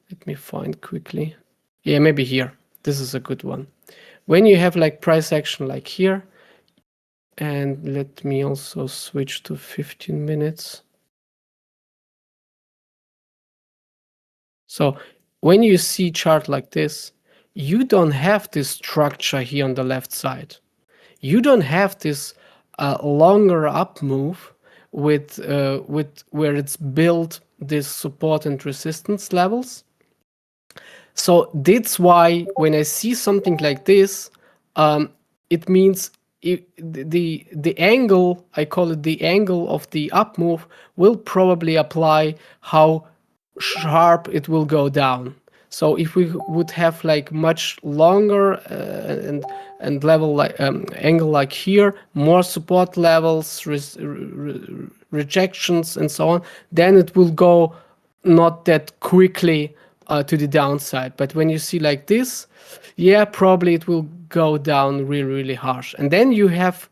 let me find quickly. Yeah, maybe here. This is a good one. When you have like price action like here, and let me also switch to 15 minutes. So when you see chart like this, you don't have this structure here on the left side. You don't have this longer up move with where it's built this support and resistance levels. So that's why when I see something like this, it means the angle, I call it the angle of the up move, will probably apply how sharp it will go down. So if we would have like much longer and level like angle like here, more support levels, rejections and so on, then it will go not that quickly to the downside. But when you see like this, yeah, probably it will go down really, really harsh. And then you have,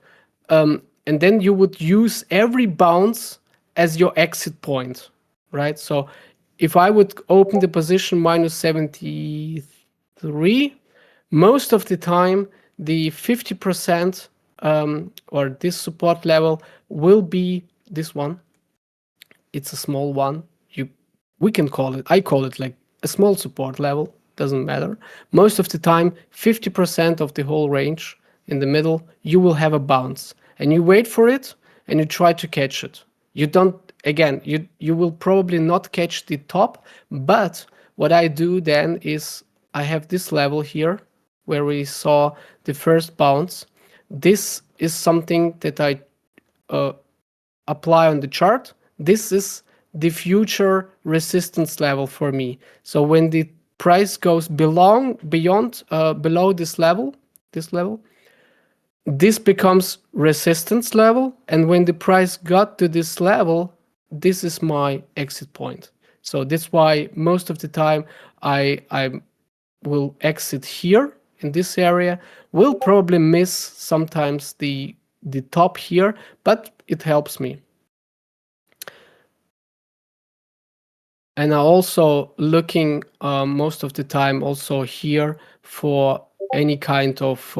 and then you would use every bounce as your exit point, right? So if I would open the position minus 73, most of the time the 50% or this support level will be this one. It's a small one. We can call it, I call it like a small support level, doesn't matter. Most of the time, 50% of the whole range in the middle, you will have a bounce. And you wait for it and you try to catch it. You don't, again, you will probably not catch the top, but what I do then is I have this level here where we saw the first bounce. This is something that I apply on the chart. This is the future resistance level for me. So when the price goes below this level, this becomes resistance level. And when the price got to this level, this is my exit point. So that's why most of the time I will exit here in this area. Will probably miss sometimes the top here, but it helps me. And I'm also looking most of the time also here for any kind of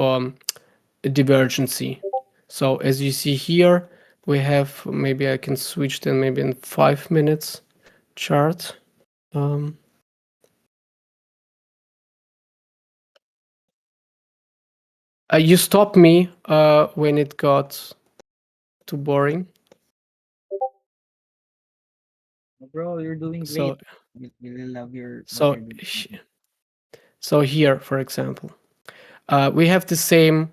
divergency. So as you see here, we have, maybe I can switch then maybe in 5 minutes chart. You stopped me when it got too boring. Bro, you're doing great. So, Really love your. So here, for example, we have the same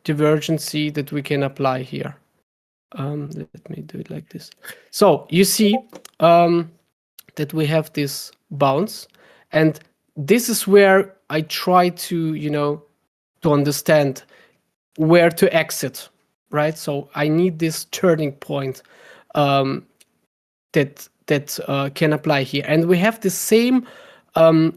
divergency that we can apply here. Let me do it like this. So you see that we have this bounce, and this is where I try to, to understand where to exit, right? So I need this turning point that can apply here, and we have the same uptrend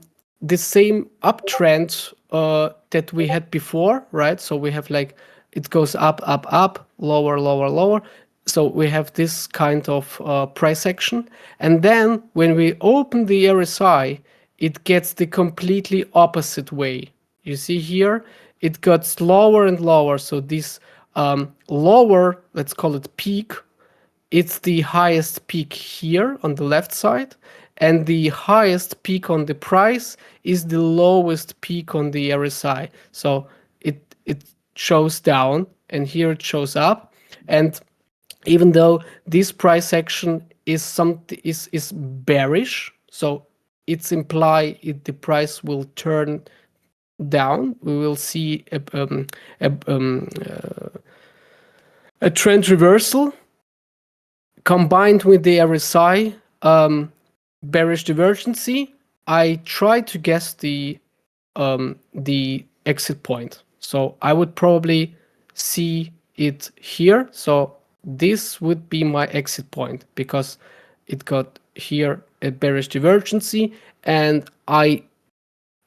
that we had before, right? So we have like it goes up, up, up, lower, lower, lower. So we have this kind of price action, and then when we open the RSI, it gets the completely opposite way. You see here, it got lower and lower. So this lower, let's call it peak, it's the highest peak here on the left side, and the highest peak on the price is the lowest peak on the RSI. So it shows down, and here it shows up. And even though this price action is bearish, so it's imply the price will turn down. We will see a trend reversal combined with the RSI bearish divergence. I try to guess the exit point. So I would probably see it here. So this would be my exit point because it got here a bearish divergence, and I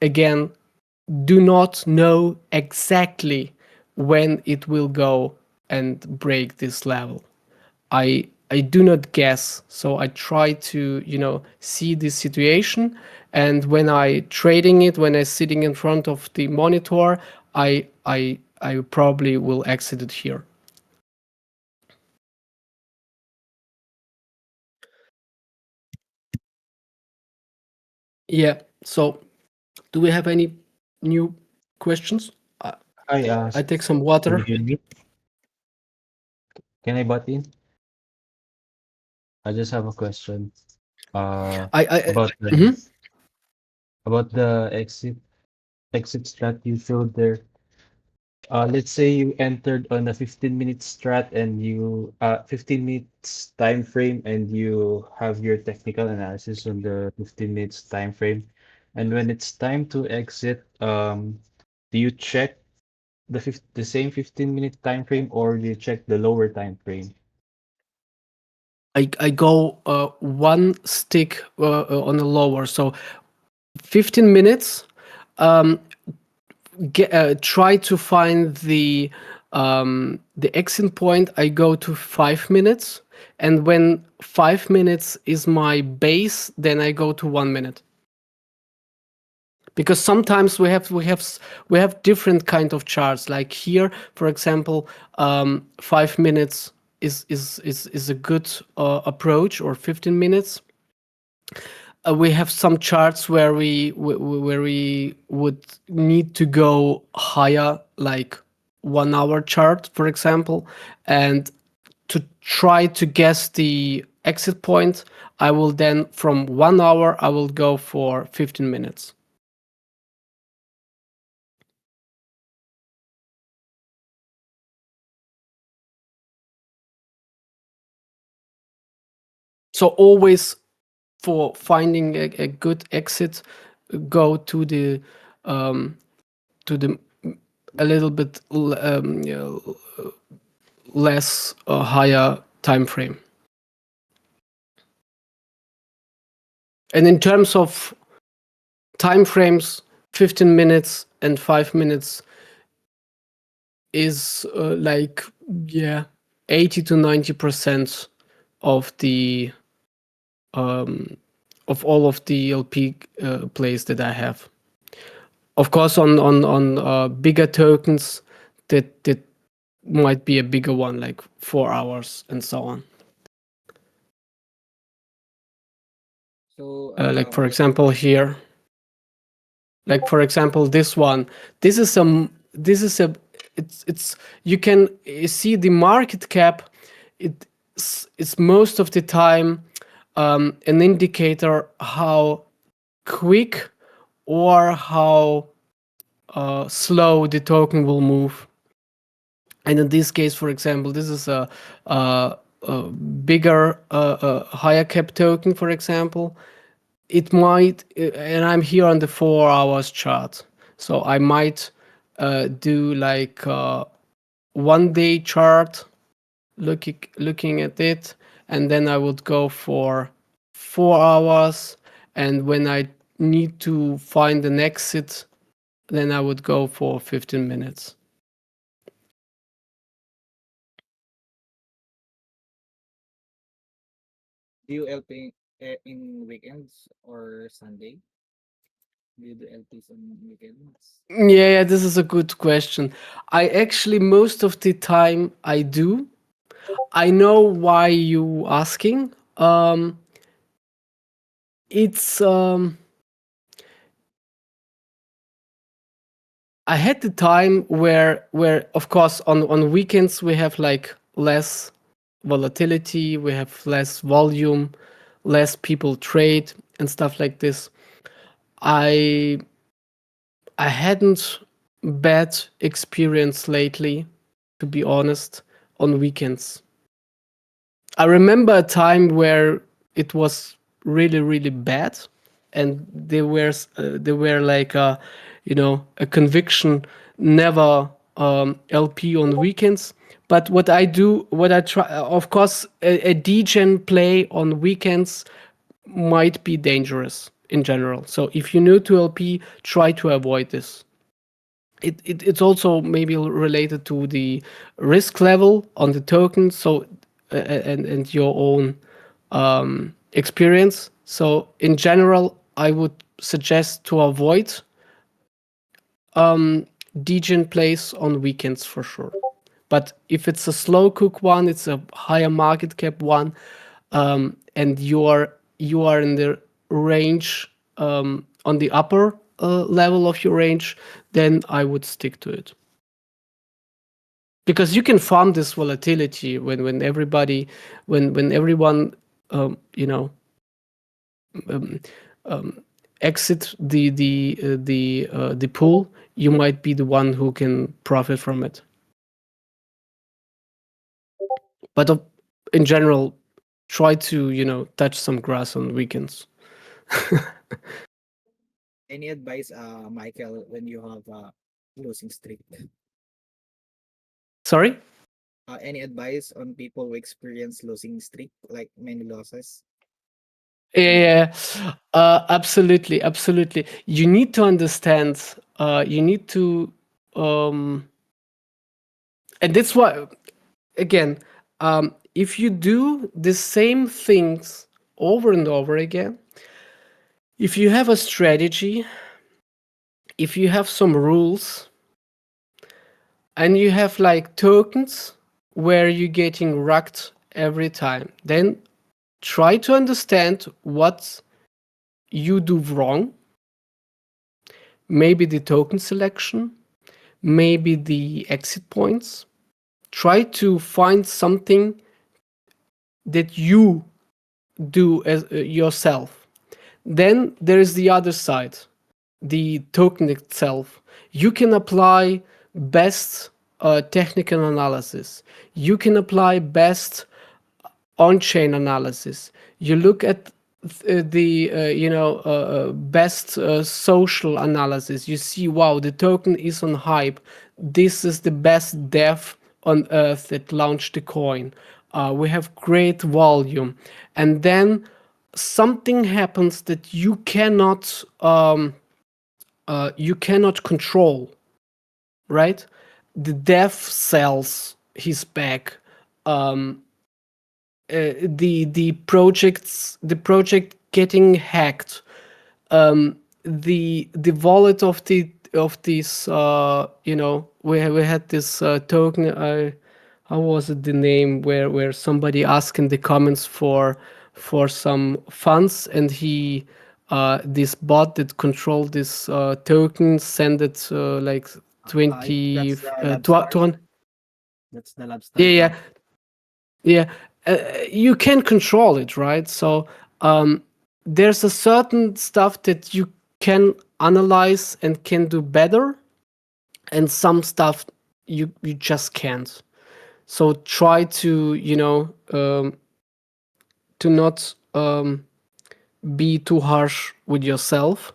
again do not know exactly when it will go and break this level. I do not guess, so I try to see this situation, and when I trading it, when I sitting in front of the monitor, I probably will exit it here. Yeah. So, do we have any new questions? Hi, I take some can you water. hear me? Can I butt in? I just have a question. I About the mhm. exit strat you showed there. Let's say you entered on a 15-minute strat and 15 minutes time frame, and you have your technical analysis on the 15 minutes time frame. And when it's time to exit, do you check the same 15-minute time frame, or do you check the lower time frame? I go one stick on the lower, so 15 minutes. Try to find the exit point. I go to 5 minutes, and when 5 minutes is my base, then I go to 1 minute. Because sometimes we have different kind of charts. Like here, for example, 5 minutes is a good approach, or 15 minutes. We have some charts where we would need to go higher, like 1 hour chart, for example, and to try to guess the exit point, I will then from 1 hour I will go for 15 minutes. So always for finding a good exit, go to the a little bit less higher time frame. And in terms of time frames, 15 minutes and 5 minutes is 80 to 90% of the of all of the LP plays that I have. Of course, on bigger tokens, that might be a bigger one, like 4 hours and so on. So, Like for example here, like for example this one. This is a it's you can see the market cap. It's most of the time an indicator how quick or how slow the token will move. And in this case, for example, this is a bigger, higher cap token, for example. It might, and I'm here on the 4 hours chart, so I might do like 1 day chart, looking at it, and then I would go for 4 hours, and when I need to find an exit, then I would go for 15 minutes. do you LP in weekends or Sunday? Do you do LPs on weekends? Yeah, this is a good question. I actually, most of the time I do. I know why you asking. It's I had the time where of course on weekends we have like less volatility, we have less volume, less people trade and stuff like this. I hadn't bad experience lately, to be honest, on weekends. I remember a time where it was really, really bad, and there were like a conviction never LP on weekends. But what I try, of course, a degen play on weekends might be dangerous in general. So if you're new to LP, try to avoid this. It's also maybe related to the risk level on the token, so and your own experience. So in general, I would suggest to avoid degen plays on weekends for sure. But if it's a slow cook one, it's a higher market cap one, and you are in the range on the upper level of your range, then I would stick to it. Because you can farm this volatility when everyone you know exit the pool, you might be the one who can profit from it. But in general, try to touch some grass on weekends. Any advice, Michael, when you have a losing streak? Sorry. Any advice on people who experience losing streak, like many losses? Yeah, absolutely, absolutely. You need to understand. You need to, and that's why, again, if you do the same things over and over again, if you have a strategy, if you have some rules, and you have like tokens where you're getting wrecked every time, then try to understand what you do wrong. Maybe the token selection, maybe the exit points. Try to find something that you do as yourself. Then there is the other side, the token itself. You can apply best technical analysis. You can apply best on-chain analysis. You look at the best social analysis. You see, wow, the token is on hype. This is the best dev on earth that launched the coin. We have great volume, and then something happens that you cannot control, right? The dev sells his back. The project getting hacked, the wallet of this we had this token. How was it the name where somebody asked in the comments for some funds, and he this bot that controlled this token send it like 20 That's the lab star. 20. That's the lab star. Yeah, yeah. You can control it, right? So there's a certain stuff that you can analyze and can do better, and some stuff you just can't. So try to to not be too harsh with yourself,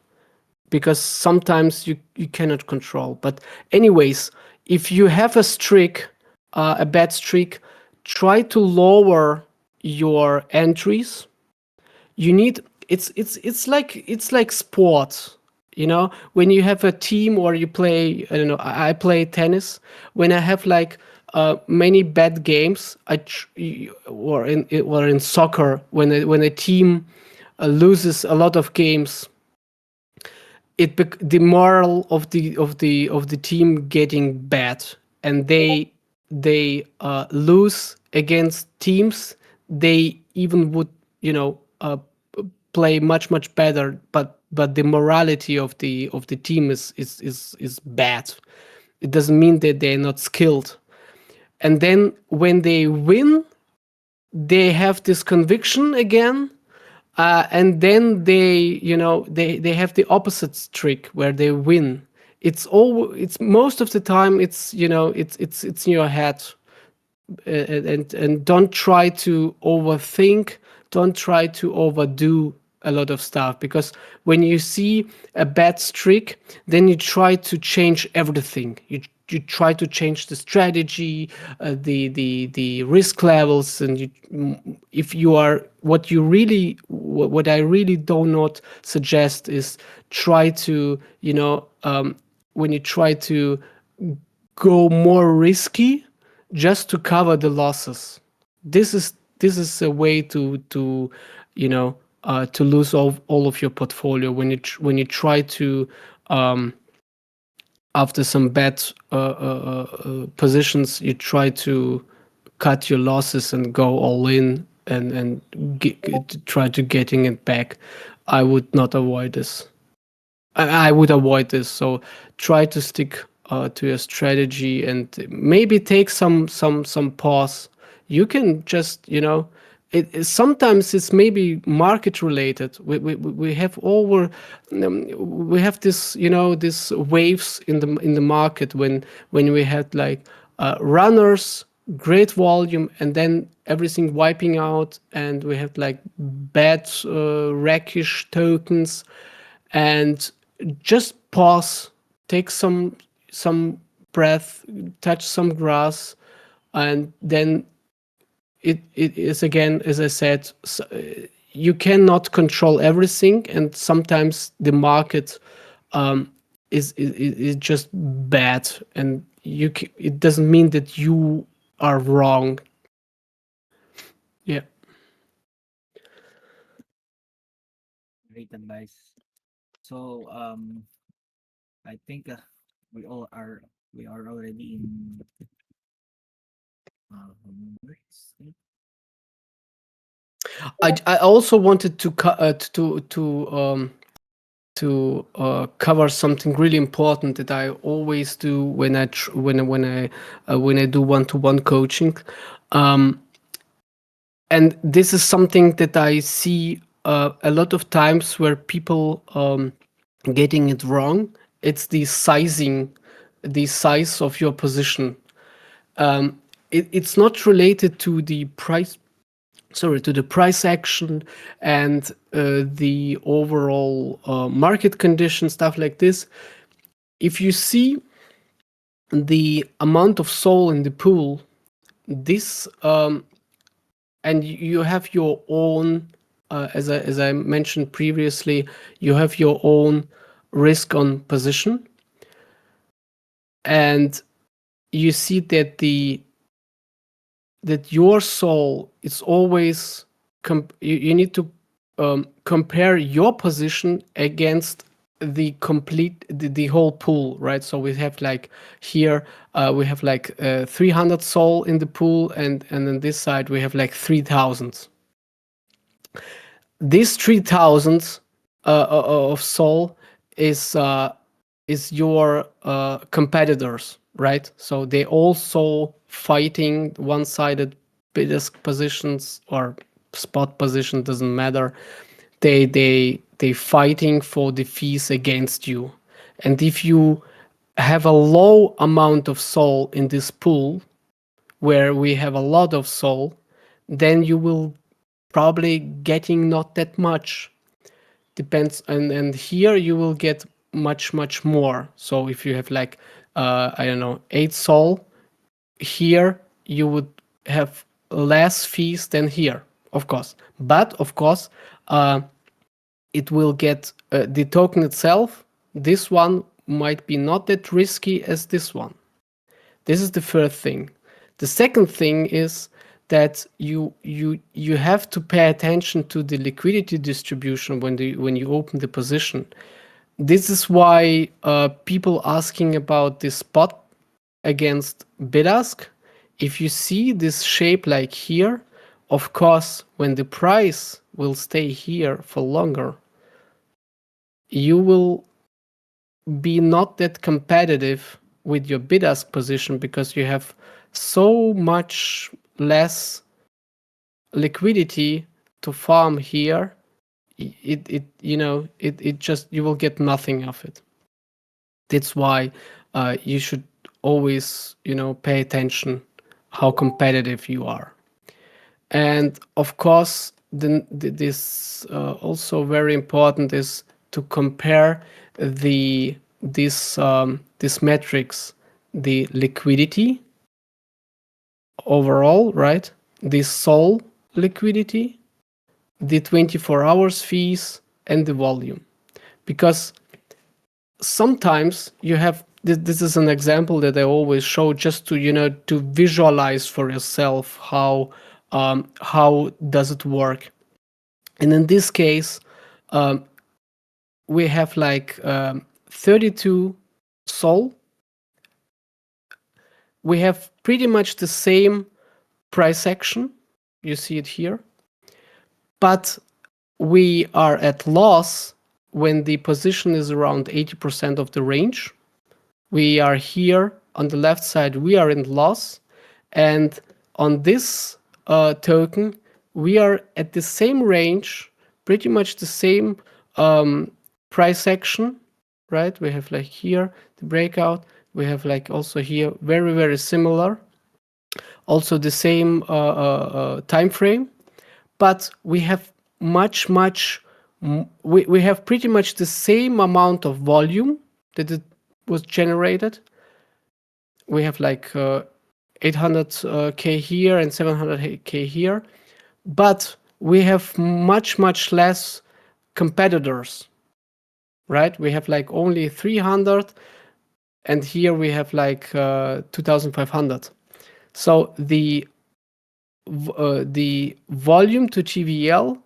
because sometimes you cannot control. But anyways, if you have a streak, a bad streak, try to lower your entries. You need it's like sports. When you have a team, or you play, I don't know, I play tennis. When I have like many bad games, or in soccer, when a team loses a lot of games, the moral of the team getting bad, and they lose against teams they even would play much better, but the morality of the team is bad. It doesn't mean that they're not skilled. And then when they win, they have this conviction again, and then they have the opposite trick where they win. It's most of the time it's in your head. And don't try to overthink, don't try to overdo a lot of stuff, because when you see a bad streak, then you try to change everything. You try to change the strategy, the risk levels, and if you are what I really do not suggest is try to when you try to go more risky just to cover the losses. This is a way to lose all of your portfolio when you try to after some bad positions, you try to cut your losses and go all in and try to getting it back. I would not avoid this. I would avoid this. So try to stick to your strategy and maybe take some pause. You can just sometimes it's maybe market related. We have we have this this waves in the market when we had like runners, great volume, and then everything wiping out, and we have like bad rackish tokens. And just pause, take some breath, touch some grass, and then it is again, as I said, you cannot control everything, and sometimes the market is just bad, and it doesn't mean that you are wrong. Yeah. Great advice. So I think we all are we are already in numbers. I also wanted to cover something really important that I always do when I do one-to-one coaching, and this is something that I see a lot of times where people getting it wrong. It's the size of your position. It's not related to the price action and the overall market condition, stuff like this. If you see the amount of SOL in the pool, this and you have your own, as I mentioned previously, you have your own risk on position, and you see that your SOL is always you need to compare your position against the whole pool, right? So we have like here we have like 300 SOL in the pool, and on this side we have like 3,000. This 3,000 of SOL is your competitors, right? So they also fighting one-sided bid-ask positions or spot position, doesn't matter. They fighting for the fees against you. And if you have a low amount of SOL in this pool, where we have a lot of SOL, then you will probably getting not that much. Depends, and here you will get much more. So if you have like I don't know, 8 SOL, here you would have less fees than here, of course. But of course, it will get the token itself. This one might be not that risky as this one. This is the first thing. The second thing is that you have to pay attention to the liquidity distribution when you open the position. This is why people asking about the spot against bid ask. If you see this shape like here, of course, when the price will stay here for longer, you will be not that competitive with your bid ask position, because you have so much less liquidity to farm here, it just, you will get nothing of it. That's why you should always, pay attention how competitive you are. And of course, this also very important is to compare this metrics, the liquidity overall, right? The SOL liquidity, the 24 hours fees, and the volume. Because sometimes you have, this is an example that I always show just to, to visualize for yourself how does it work. And in this case, we have like 32 SOL. We have pretty much the same price action. You see it here. But we are at loss when the position is around 80% of the range. We are here on the left side, we are in loss. And on this token, we are at the same range, pretty much the same price action, right? We have like here the breakout. We have like also here very, very similar. Also the same time frame. But we have we have pretty much the same amount of volume that it was generated. We have like 800k here and 700k here, but we have much less competitors, right? We have like only 300, and here we have like 2500. So the volume to TVL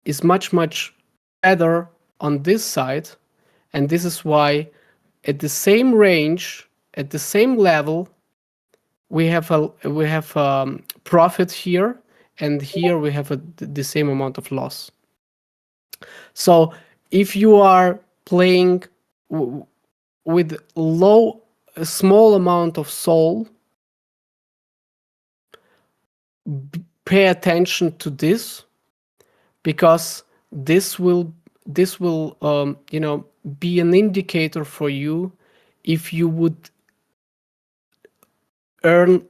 is much better on this side, and this is why at the same range, at the same level, we have profit here, and here we have the same amount of loss. So if you are playing with a small amount of SOL, pay attention to this, because this will be an indicator for you if you would earn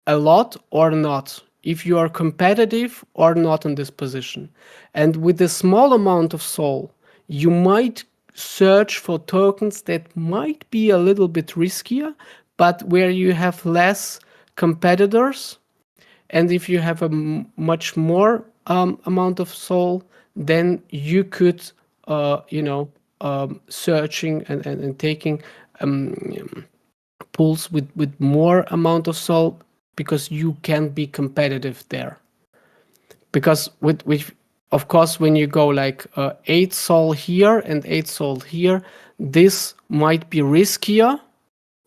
a lot or not, if you are competitive or not in this position. And with a small amount of SOL, you might search for tokens that might be a little bit riskier, but where you have less competitors. And if you have a much more amount of SOL, then you could, searching and taking pools with more amount of SOL, because you can be competitive there. Because with of course, when you go like 8 SOL here and 8 SOL here, this might be riskier,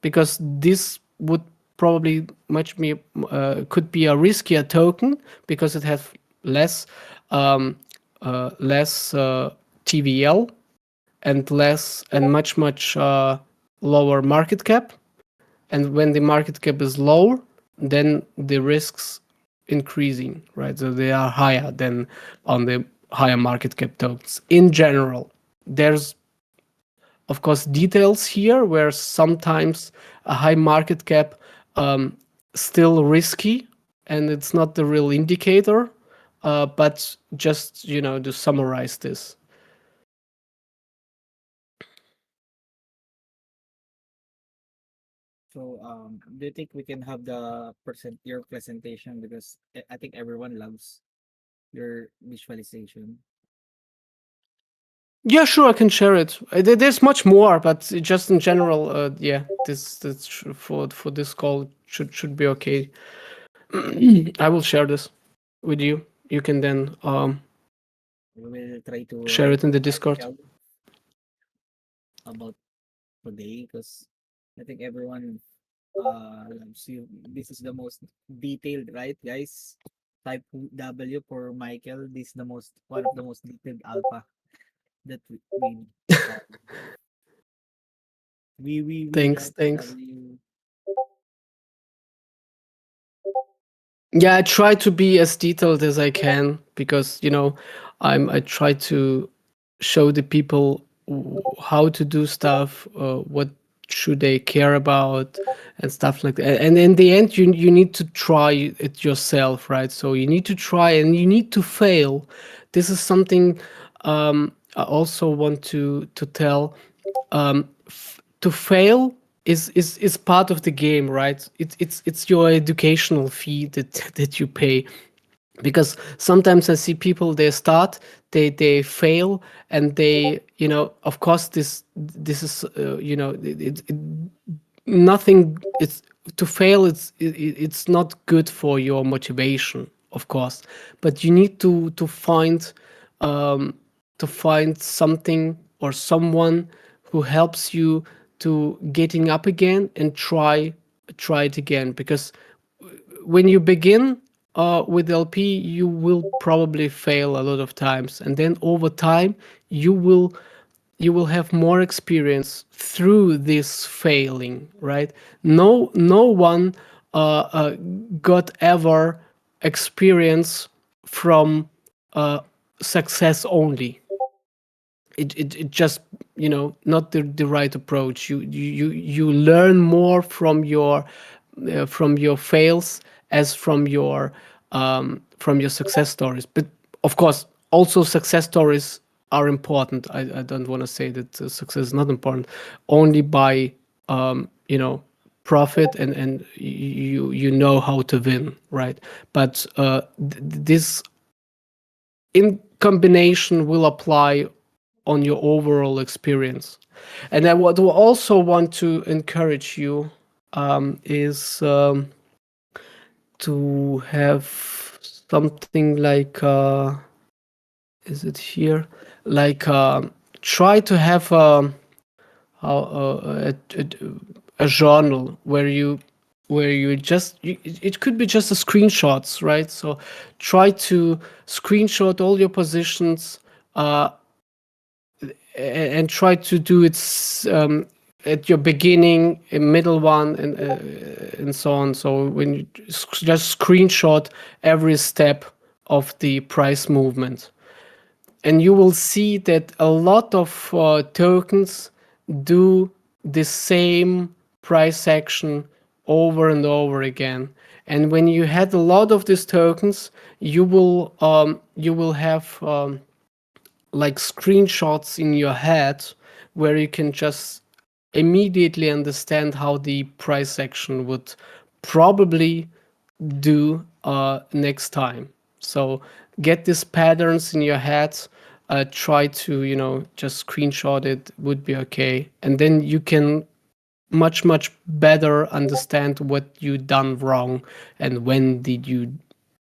because this would probably could be a riskier token, because it has less TVL and much lower market cap. And when the market cap is lower, then the risks increasing, right? So they are higher than on the higher market cap tokens. In general, there's of course details here where sometimes a high market cap still risky, and it's not the real indicator. But just to summarize this. So, do you think we can have your presentation, because I think everyone loves your visualization. Yeah, sure, I can share it. There's much more, but just in general, yeah, this for this call should be okay. I will share this with you. You can then We will try to share write it in the an Discord. article about today, because I think everyone loves you. This is the most detailed, right, guys? Type W for Michael. This is the one of the most detailed alpha that uh, we Thanks, guys thanks. love you. Yeah, I try to be as detailed as I can because I try to show the people how to do stuff, what should they care about, and stuff like that. And in the end, you need to try it yourself, right? So you need to try and you need to fail. This is something I also want to tell. To fail is part of the game, right? It's your educational fee that you pay, because sometimes I see people, they start, they fail, and they, of course, this is nothing. It's to fail, it's not good for your motivation, of course, but you need to find something or someone who helps you to getting up again and try it again. Because when you begin with LP, you will probably fail a lot of times, and then over time you will have more experience through this failing, right? No one got ever experience from success only. It just, not the right approach. You learn more from your fails as from your success stories. But of course, also success stories are important. I don't want to say that success is not important. Only by profit, and you know how to win, right? But this in combination will apply on your overall experience. And I would also want to encourage you is to have something like is it here, like try to have a journal where you just it could be just a screenshots, right? So try to screenshot all your positions, and try to do it at your beginning, a middle one, and so on. So when you just screenshot every step of the price movement, and you will see that a lot of tokens do the same price action over and over again. And when you had a lot of these tokens, you will have like screenshots in your head where you can just immediately understand how the price action would probably do next time. So get these patterns in your head. Try to just screenshot it, would be okay, and then you can much better understand what you done wrong and when did you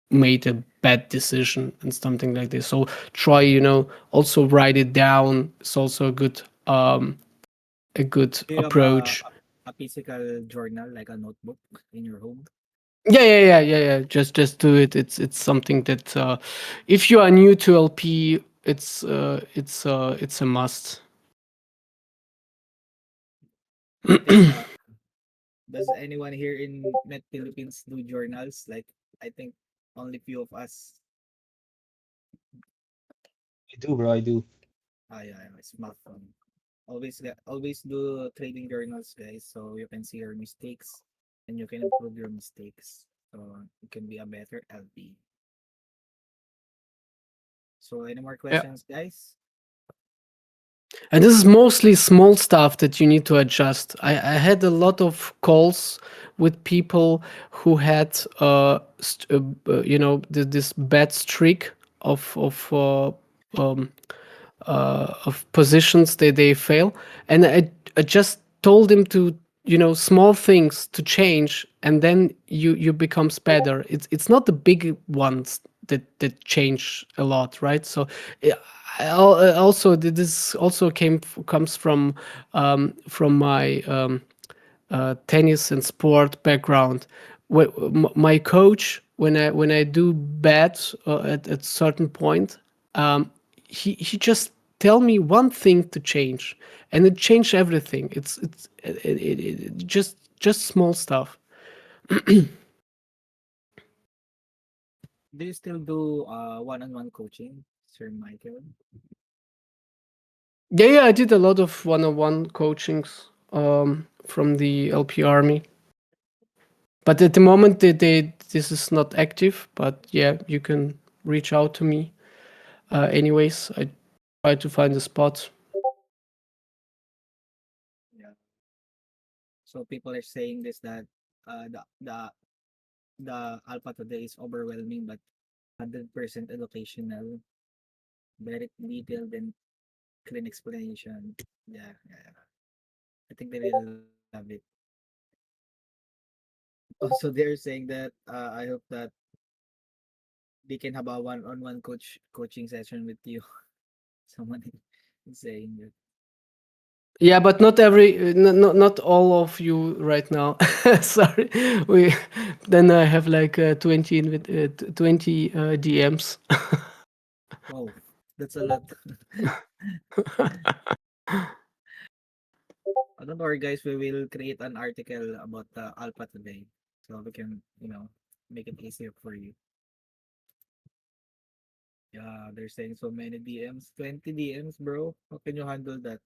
made a bad decision and something like this. So try, also write it down. It's also a good Do you have approach. a physical journal, like a notebook in your home? Yeah. Just do it. It's something that if you are new to LP, it's a must. I think does anyone here in Net Philippines do journals? Like, I think only few of us. I do, bro. I do. Yeah, smartphone. Always do trading journals, guys, so you can see your mistakes and you can improve your mistakes. So it can be a better LP. So any more Yeah. questions, guys? And this is mostly small stuff that you need to adjust. I had a lot of calls with people who had, this bad streak um, of positions that they fail, and I just told them to, small things to change, and then you becomes better. It's not the big ones that change a lot, right? So yeah, also this also comes from my tennis and sport background. My coach, when I do bad at certain point, he just tell me one thing to change, and it changed everything. It just small stuff. Do you still do one-on-one coaching, Sir Michael? Yeah, I did a lot of one-on-one coachings from the LP army. But at the moment, this is not active. But yeah, you can reach out to me. Anyways, I try to find a spot. Yeah. So people are saying this that uh, the the the alpha today is overwhelming, but 100% educational, very detailed and clean explanation. Yeah, yeah. I think they will love it. Also, they're saying that I hope that they can have a one-on-one coaching session with you. Someone is saying that. Yeah, but not every, not all of you right now. Sorry, we then I have like 20 DMs. Wow, that's a lot. Don't worry, guys. We will create an article about the alpha today, so we can, make it easier for you. Yeah, they're saying so many DMs, 20 DMs, bro. How can you handle that?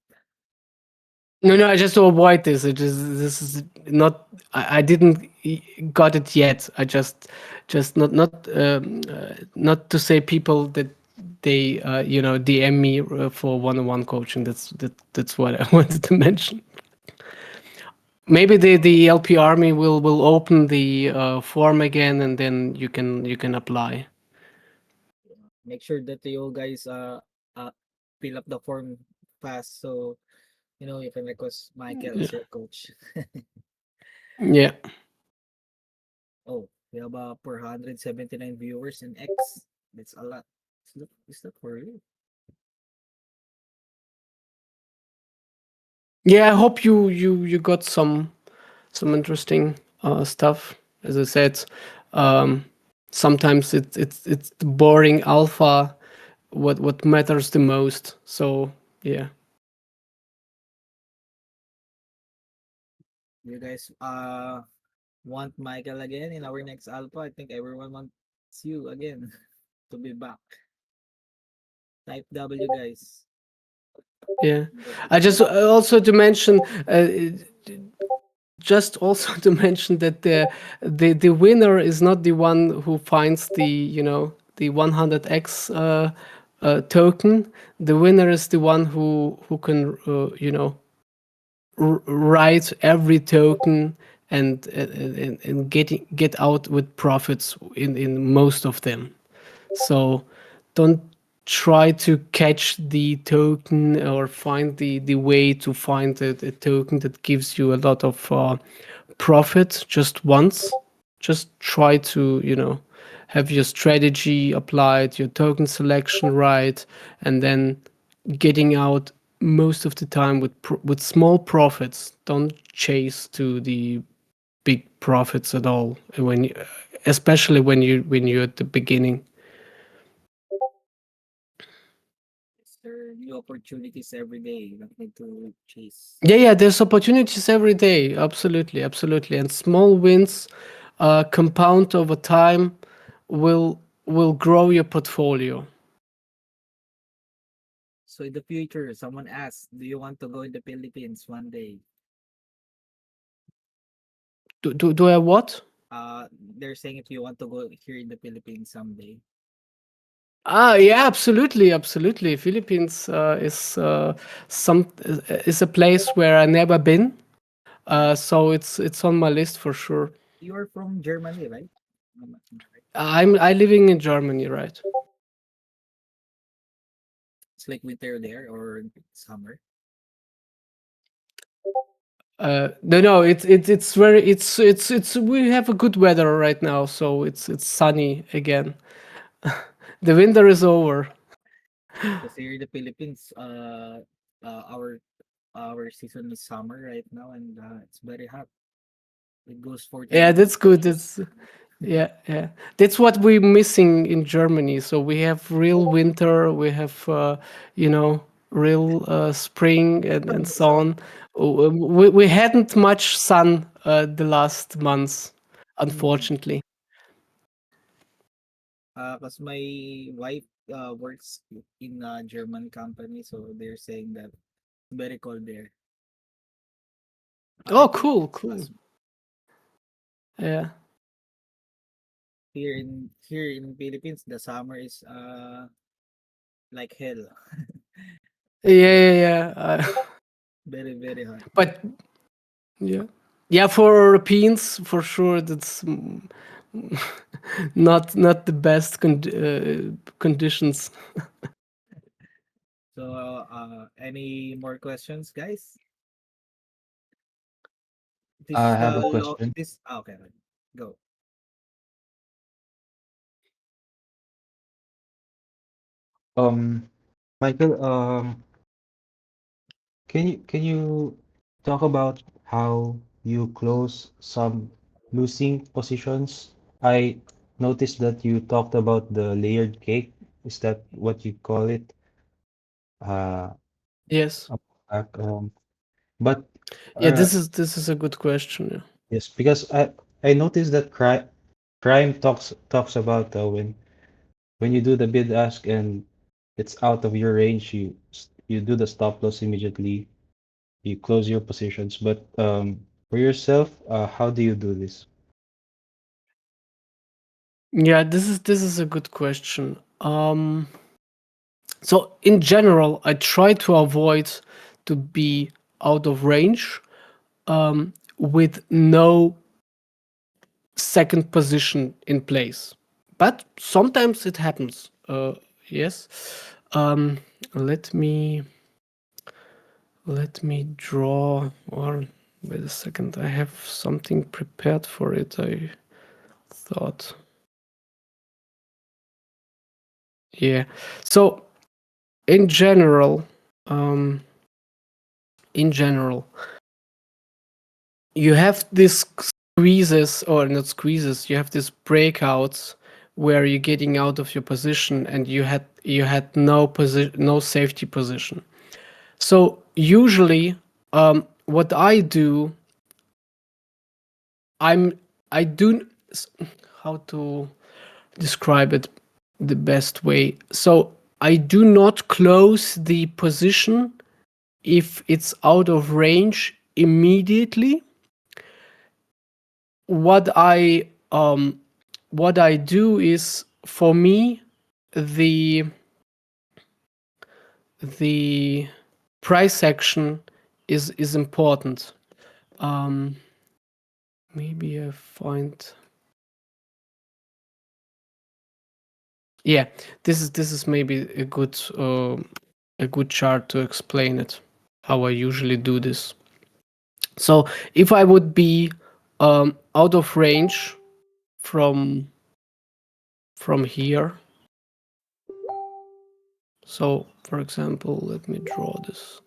No, I just to avoid this. It is this is not. I didn't got it yet. I just not to say people that they DM me for one-on-one coaching. That's what I wanted to mention. Maybe the LP army will open the form again, and then you can apply. Make sure that you guys uh fill up the form fast, so you can request Michael Yeah. as your coach. Yeah. Oh, we have 479 viewers in X. That's a lot. Is that for you? Yeah, I hope you got some interesting stuff. As I said, um, sometimes it's the boring alpha what matters the most. So yeah, You guys want Michael again in our next alpha? I think everyone wants you again to be back. Type W, guys. yeah. That I is just also to mention. Just also to mention that the winner is not the one who finds the 100x token. The winner is the one who can write every token and get out with profits in most of them. So don't try to catch the token or find the way to find a token that gives you a lot of profit just once. Just try to have your strategy applied, your token selection right, and then getting out most of the time with small profits. Don't chase to the big profits at all especially when you're at the beginning. there new opportunities every day. You don't need to chase. Yeah, there's opportunities every day. Absolutely. And small wins compound over time will grow your portfolio. So in the future, someone asks, do you want to go in the Philippines one day? Do I what? They're saying if you want to go here in the Philippines someday. Yeah, absolutely. Philippines is a place where I never been. Yeah. So it's on my list for sure. You're from Germany, right? Right? I living in Germany, right? It's like winter there or summer. No, it's very it's we have a good weather right now, so it's sunny again. The winter is over. Because here in the Philippines, our season is summer right now, and it's very hot. It goes 40 Yeah, degrees that's good. Celsius. Yeah. That's what we're missing in Germany. So we have real winter, we have you know real spring and so So on. We hadn't much sun the last months, mm, unfortunately. Cause my wife works in a German company, so they're saying that it's very cold there. I Oh, think cool. as Yeah. here in Philippines, the summer is like hell. Yeah. Very hot. But yeah, yeah. For Europeans, for sure, that's not the best conditions. So any more questions, guys? This I is have a the law. question. This okay. Go. Um, Michael, can you talk about how you close some losing positions? I noticed that you talked about the layered cake. Is that what you call it? Uh, Yes. back, but Yeah. uh, This is a good question. Yeah. yes, because I noticed that crime talks about when you do the bid ask and it's out of your range, you do the stop loss immediately. You close your positions. But for yourself, how do you do this? Yeah. This is a good question. So in general, I try to avoid to be out of range with no second position in place. But sometimes it happens. Yes. Um, let me draw, or wait a second. I have something prepared for it. I thought. Yeah. So in general, um, in general, you have this squeezes, or not squeezes, you have these breakouts where you're getting out of your position and you had no safety position. So usually what I do, i'm I do, how to describe it the best way. So I do not close the position if it's out of range immediately. what I um what I do is, for me, the the price action is important. Um maybe I find, yeah, this is maybe a good chart to explain it, how I usually do this. So if I would be out of range from here. So, for example, let me draw this.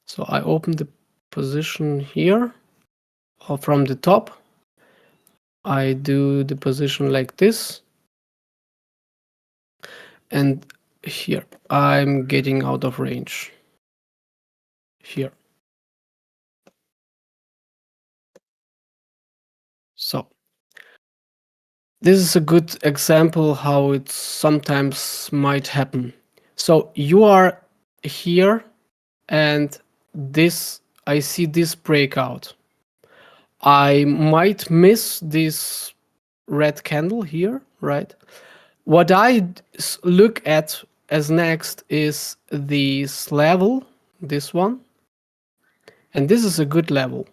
So I open the position here, or from the top. I do the position like this. And here, I'm getting out of range. Here. So this is a good example how it sometimes might happen. So you are here, and I see this breakout. I might miss this red candle here, right? What I look at as next is this level, this one, and this is a good level.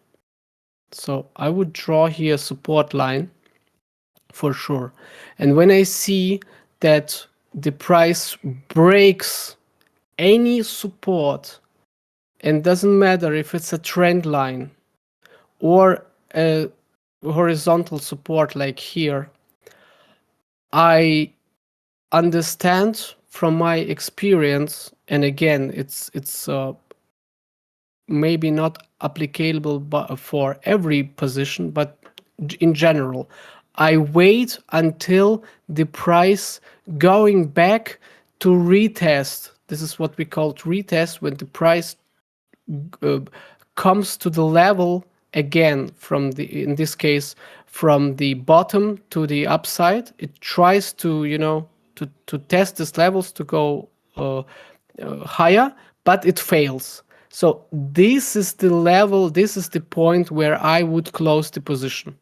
So I would draw here a support line for sure. And when I see that the price breaks any support, and doesn't matter if it's a trend line or a horizontal support like here, I understand from my experience, and again, it's maybe not applicable for every position, but in general, I wait until the price going back to retest. This is what we call retest, when the price uh, comes to the level again in this case from the bottom to the upside. It tries to to test these levels to go higher, but it fails. So this is the level, this is the point where I would close the position.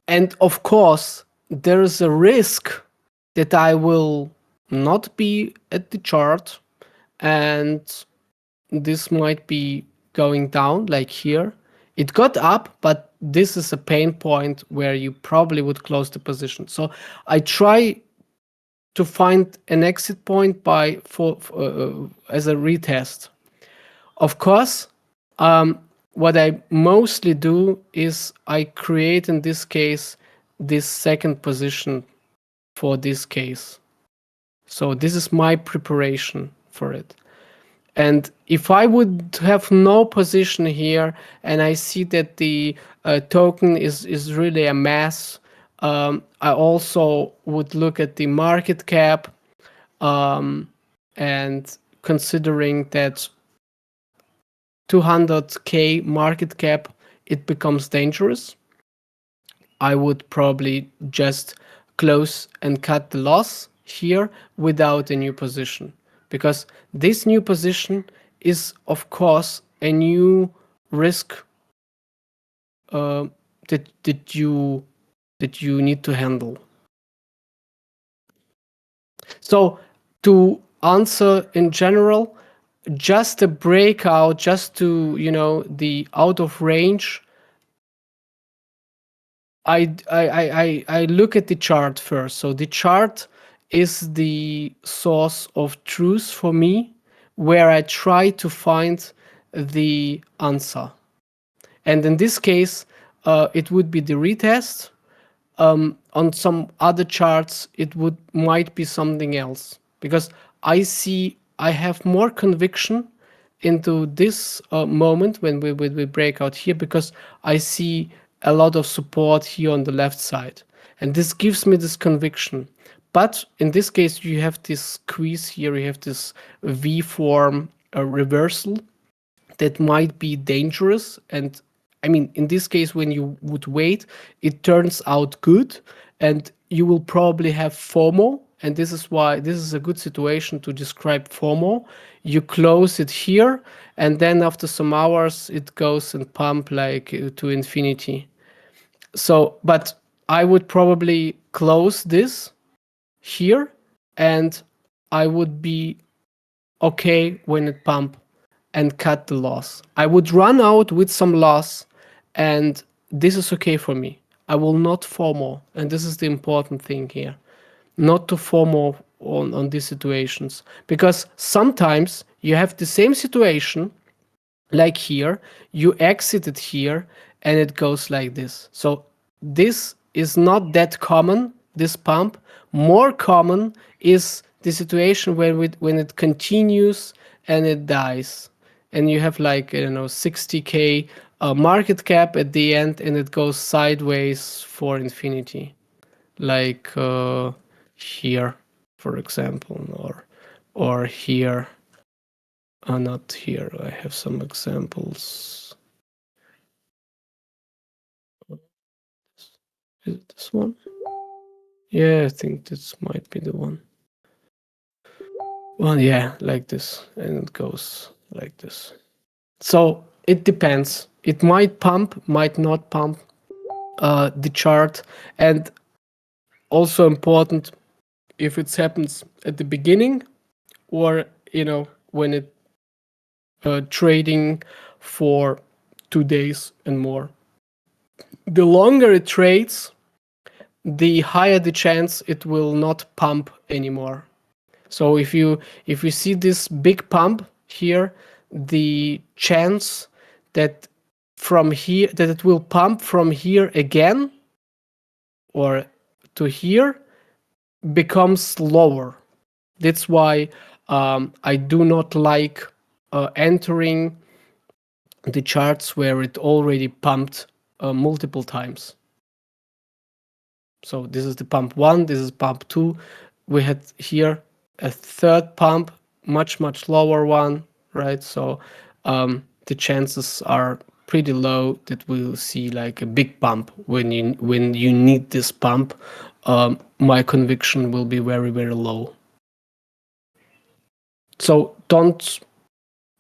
And of course, there is a risk that I will not be at the chart, and this might be going down like here. It got up, but this is a pain point where you probably would close the position. So I try to find an exit point as a retest. Of course, what I mostly do is I create, in this case, this second position for this case. So this is my preparation for it. And if I would have no position here and I see that the token is really a mess, I also would look at the market cap, and considering that 200k market cap, it becomes dangerous. I would probably just close and cut the loss here without a new position, because this new position is of course a new risk that you need to handle. So to answer in general, just a breakout, just to the out of range, I look at the chart first. So the chart is the source of truth for me, where I try to find the answer. And in this case, it would be the retest. On some other charts, it might be something else, because I have more conviction into this moment when we break out here, because I see a lot of support here on the left side, and this gives me this conviction. But in this case, you have this squeeze here, you have this V form reversal that might be dangerous. And I mean, in this case, when you would wait, it turns out good, and you will probably have FOMO. And this is why this is a good situation to describe FOMO. You close it here, and then after some hours, it goes and pump like to infinity. So, but I would probably close this here, and I would be okay when it pump and cut the loss. I would run out with some loss, and this is okay for me. I will not FOMO, and this is the important thing here, not to FOMO on these situations, because sometimes you have the same situation like here, you exit it here, and it goes like this. So this is not that common, this pump. More common is the situation when it continues and it dies, and you have like 60k market cap at the end, and it goes sideways for infinity, like here, for example, or here. Not here. I have some examples. Is it this one? Yeah, I think this might be the one. Well, yeah, like this, and it goes like this. So it depends. It might pump, might not pump the chart. And also important, if it happens at the beginning, or when it trading for 2 days and more. The longer it trades, the higher the chance it will not pump anymore. So if you see this big pump here, the chance that from here that it will pump from here again or to here becomes lower. That's why I do not like entering the charts where it already pumped multiple times. So this is the pump 1, this is pump 2. We had here a third pump, much lower one, right? So the chances are pretty low that we'll see like a big bump when you need this bump. My conviction will be very, very low. So don't.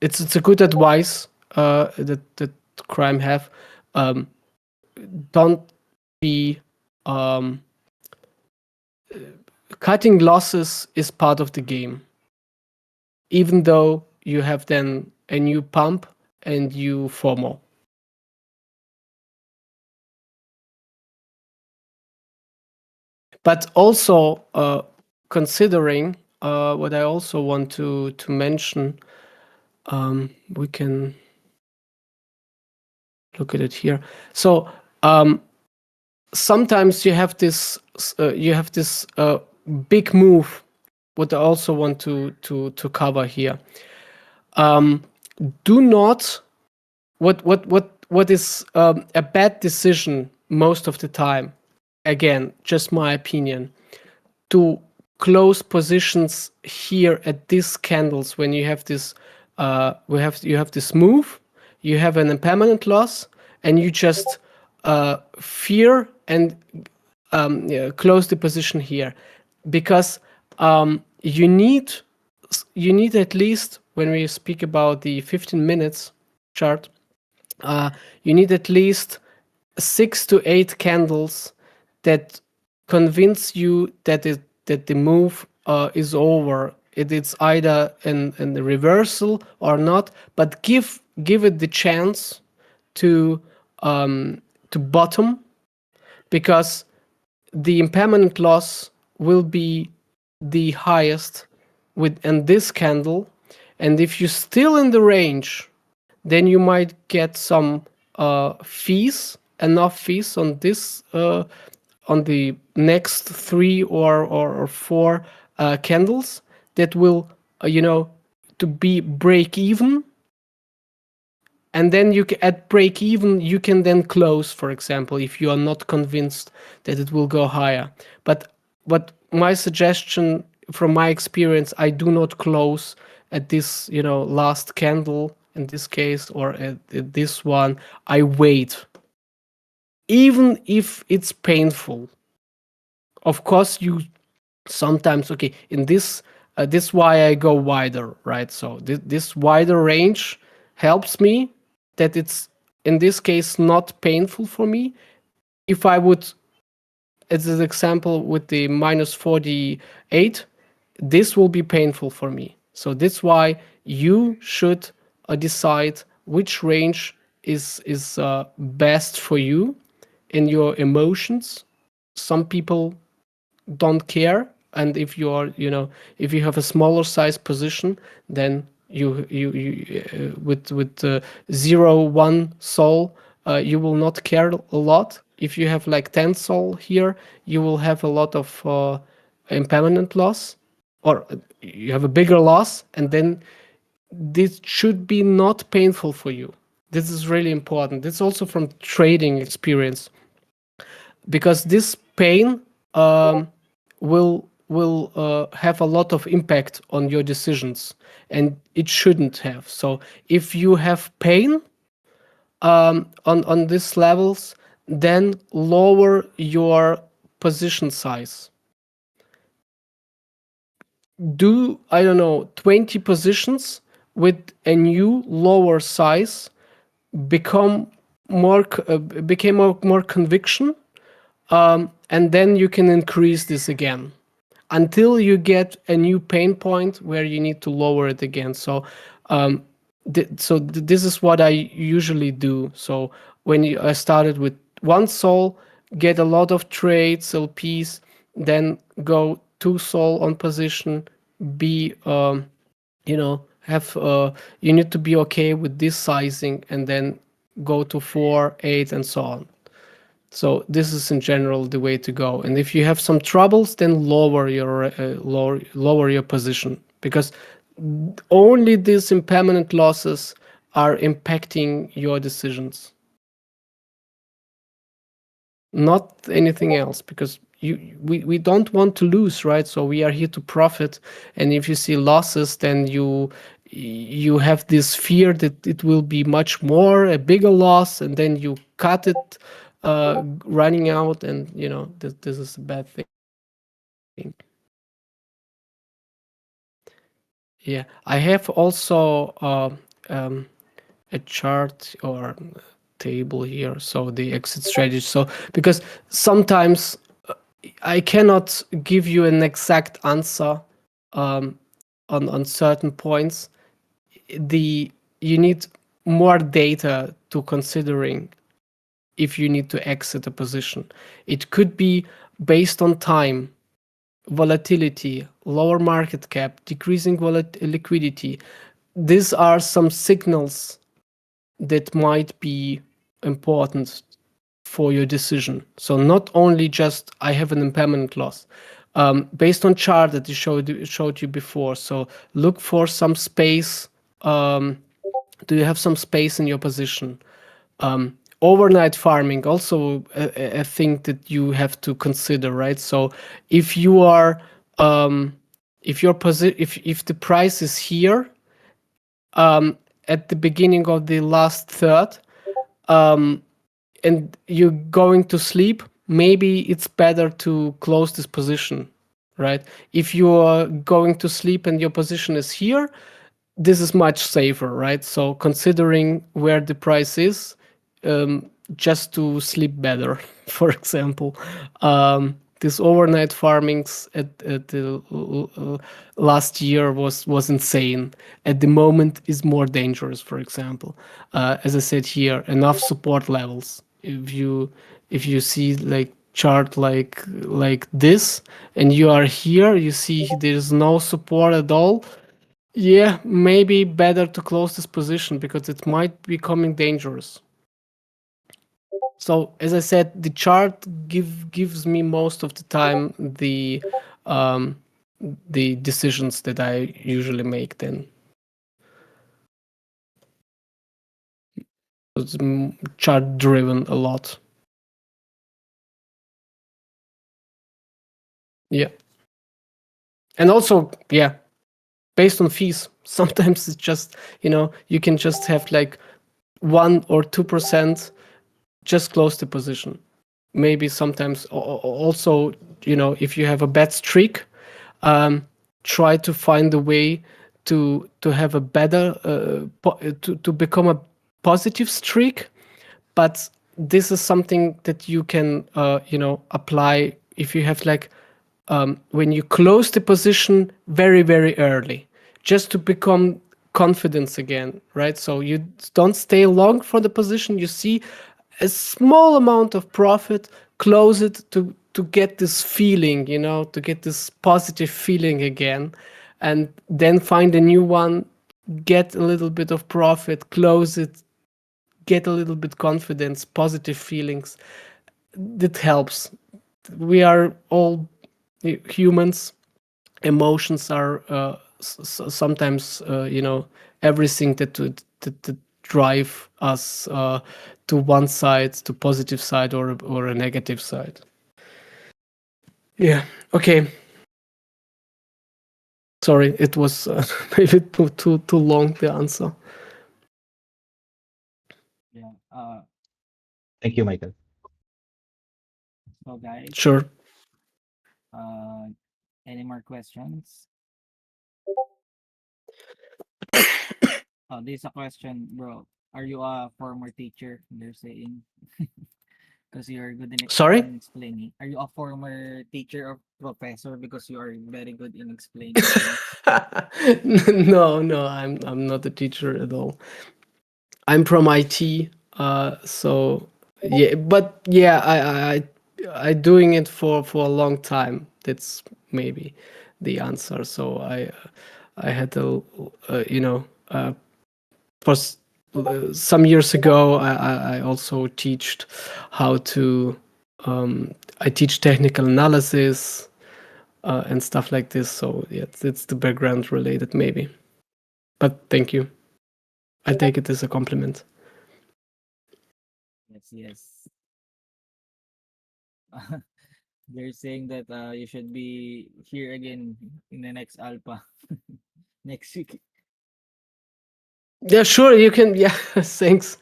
It's a good advice that Crime have. Don't be cutting losses is part of the game. Even though you have then a new pump and you FOMO. But also considering what I also want to mention, we can look at it here. So sometimes you have this big move. What I also want to cover here. Do not what is a bad decision most of the time. Again, just my opinion. To close positions here at these candles when you have this you have this move, you have an impermanent loss, and you just fear and close the position here, because you need at least, when we speak about the 15 minutes chart, you need at least 6 to 8 candles that convince you that the move is over. It's either in the reversal or not, but give it the chance to bottom, because the impermanent loss will be the highest within this candle, and if you're still in the range, then you might get some enough fees on this on the next 3 or 4 candles that will to be break even, and then at break even you can then close, for example, if you are not convinced that it will go higher. But my suggestion, from my experience, I do not close at this last candle in this case, or at this one. I wait, even if it's painful. Of course, you sometimes, okay, in this this why I go wider, right? So this wider range helps me, that it's in this case not painful for me. If I would, as an example with the minus 48, this will be painful for me. So that's why you should decide which range is best for you in your emotions. Some people don't care, and if you are if you have a smaller size position, then you with 0.1 sol, you will not care a lot. If you have like 10 sol here, you will have a lot of impermanent loss, or you have a bigger loss, and then this should be not painful for you. This is really important. It's also from trading experience, because this pain will have a lot of impact on your decisions, and it shouldn't have. So if you have pain on these levels, then lower your position size. Do, I don't know, 20 positions with a new lower size, became more conviction, and then you can increase this again until you get a new pain point where you need to lower it again. So this is what I usually do. So when I started with 1 sol, get a lot of trades, LPs, then go 2 sol on position, be have you need to be okay with this sizing, and then go to 4, 8, and so on. So this is in general the way to go. And if you have some troubles, then lower your position, because only these impermanent losses are impacting your decisions, not anything else, because we don't want to lose, right? So we are here to profit, and if you see losses, then you have this fear that it will be much more a bigger loss, and then you cut it running out, and this is a bad thing. Yeah, I have also a chart or table here, so the exit strategy. So because sometimes I cannot give you an exact answer on certain points. You need more data to considering if you need to exit a position. It could be based on time, volatility, lower market cap, decreasing liquidity. These are some signals that might be important for your decision. So not only just I have an impermanent loss, based on chart that showed you before. So look for some space. Do you have some space in your position? Overnight farming also a thing that you have to consider, right? So if you are if the price is here at the beginning of the last third, and you're going to sleep, maybe it's better to close this position, right? If you are going to sleep and your position is here, this is much safer, right? So considering where the price is, just to sleep better, for example. This overnight farmings at the last year was insane. At the moment is more dangerous, for example. As I said here, enough support levels. If you see like chart like this and you are here, you see there's no support at all. Yeah, maybe better to close this position because it might be becoming dangerous. So as I said, the chart gives me most of the time the decisions that I usually make. Then it's chart driven a lot. Yeah, and also based on fees. Sometimes it's just you can just have like 1 or 2% just close the position. Maybe sometimes also if you have a bad streak, try to find a way to have a better to become a positive streak. But this is something that you can apply if you have like when you close the position very very early, just to become confidence again, right? So you don't stay long for the position. You see a small amount of profit, close it to get this feeling, to get this positive feeling again, and then find a new one, get a little bit of profit, close it, get a little bit confidence, positive feelings. That helps. We are all humans. Emotions are sometimes everything that drive us to one side, to positive side or a negative side. Yeah. Okay. Sorry, it was maybe too long the answer. Yeah. Thank you, Michael. So guys, Sure. any more questions? Oh, this is a question, bro. Are you a former teacher? They're saying because you're good Sorry. in explaining. Are you a former teacher or professor because you are very good in explaining things? No, I'm not a teacher at all. I'm from IT, so yeah, but yeah, I doing it for a long time. That's maybe the answer. So I had to for some years ago I also teached how to I teach technical analysis and stuff like this. So yeah, it's the background related maybe. But thank you. I take it as a compliment. Yes, yes. They're saying that you should be here again in the next alpha next week. Yeah, sure. You can. Yeah, thanks.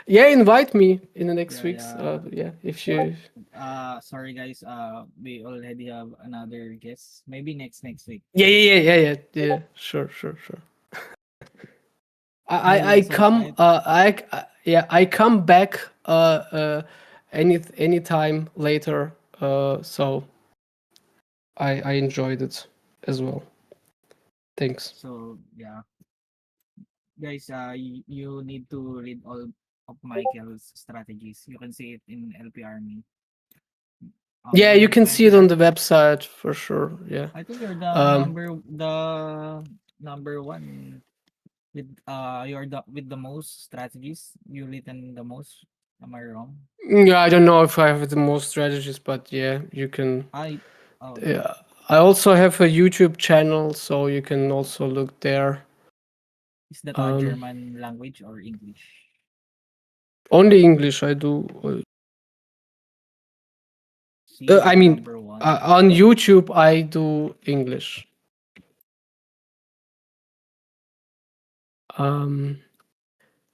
Yeah, invite me in the next Yeah, weeks. yeah. Yeah, if you. Sorry guys. We already have another guest. Maybe next week. Yeah. Sure. I Anyway, so come. I come back. Any time later. So I enjoyed it as well. Thanks. so yeah, guys. You need to read all of Michael's strategies. You can see it in LP Army. Yeah, you On can see it on 29. the website for sure. Yeah. I think you're the Um. number one with you're the with the most strategies. You written the most. Am I wrong? Yeah, I don't know if I have the most strategies, but yeah, you can. I oh Yeah, I also have a YouTube channel, so you can also look there. is that a Um, German language or English? Only English. I do. See, I you're mean, number one. on YouTube, I do English. Um,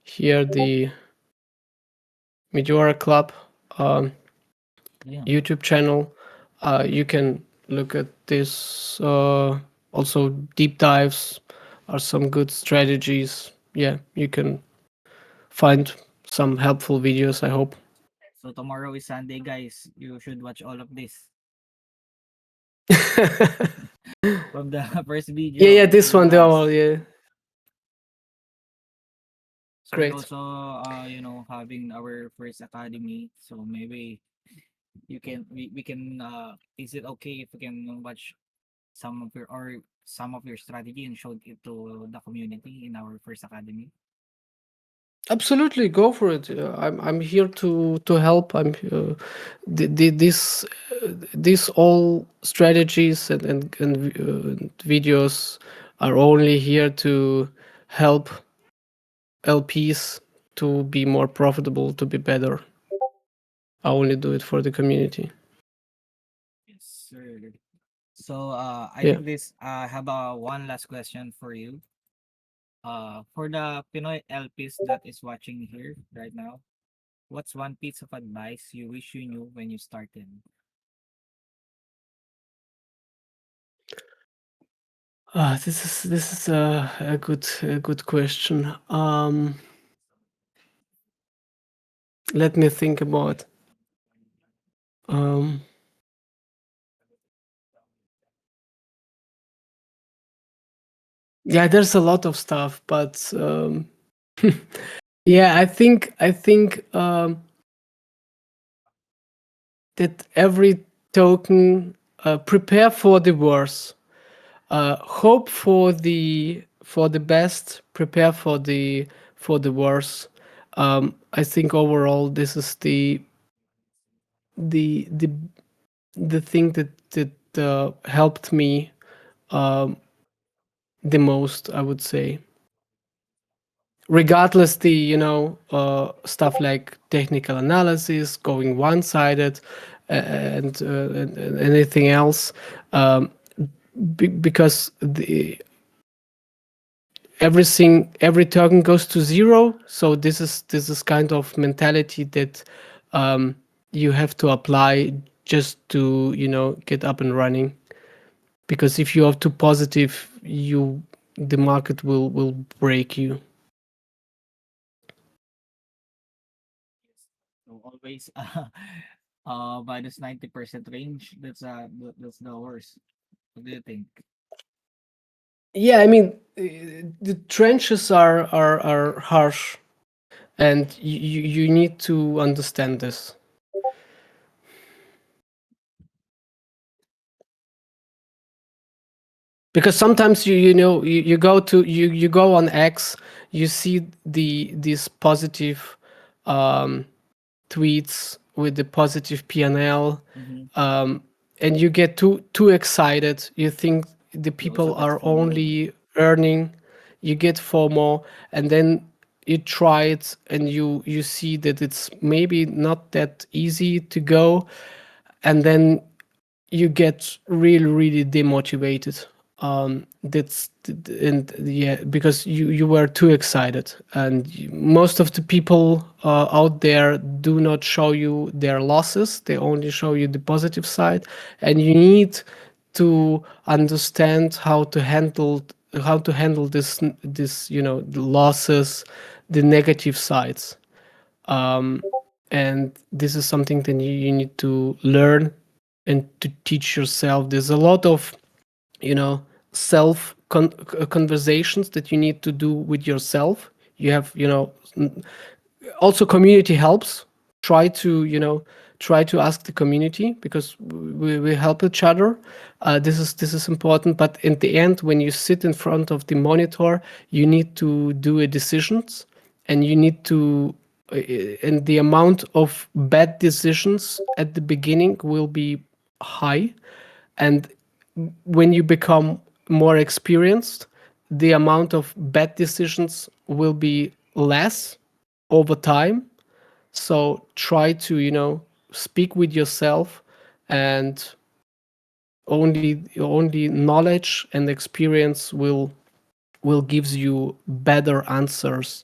Here the Meteora Club Yeah. YouTube channel. You can look at this. Also, deep dives are some good strategies. Yeah, you can find some helpful videos, I hope. So tomorrow is Sunday, guys. You should watch all of this. From the first video Yeah, until this the one, last. yeah, So we're great. also having our first academy. So maybe we can is it okay if we can watch some of your strategy and show it to the community in our first academy? Absolutely, go for it. I'm here to help. I'm these all strategies and videos are only here to help LPs to be more profitable, to be better. I only do it for the community. Yes, sir. So I Yeah. think this I have one last question for you. For the Pinoy LPs that is watching here right now, what's one piece of advice you wish you knew when you started? This is a good question. Let me think about. Um, yeah, there's a lot of stuff, but yeah, I think that every token prepare for the worst, hope for the best, prepare for the worst. I think overall this is the the the thing that helped me um, the most, I would say. Regardless the stuff like technical analysis, going one-sided, and anything else, um, because every token goes to zero. So this is kind of mentality that you have to apply just to get up and running. Because if you are too positive, the market will break you. So always minus 90% range. That's the worst. What do you think? Yeah, I mean, the trenches are harsh, and you need to understand this. Because sometimes you go to you go on X, you see these positive um, tweets with the positive PNL, Mm-hmm. and you get too excited. You think the You also people get are FOMO. only earning. You get FOMO, and then you try it, and you see that it's maybe not that easy to go, and then you get really demotivated. That's and yeah, because you were too excited, and most of the people out there do not show you their losses. They only show you the positive side, and you need to understand how to handle this the losses, the negative sides. And this is something that you need to learn and to teach yourself. There's a lot of you know self conversations that you need to do with yourself. You have also community helps. Try to try to ask the community, because we help each other. This is important, but in the end, when you sit in front of the monitor, you need to do a decisions, and you need to and the amount of bad decisions at the beginning will be high, and when you become more experienced, the amount of bad decisions will be less over time. So try to speak with yourself, and only knowledge and experience will gives you better answers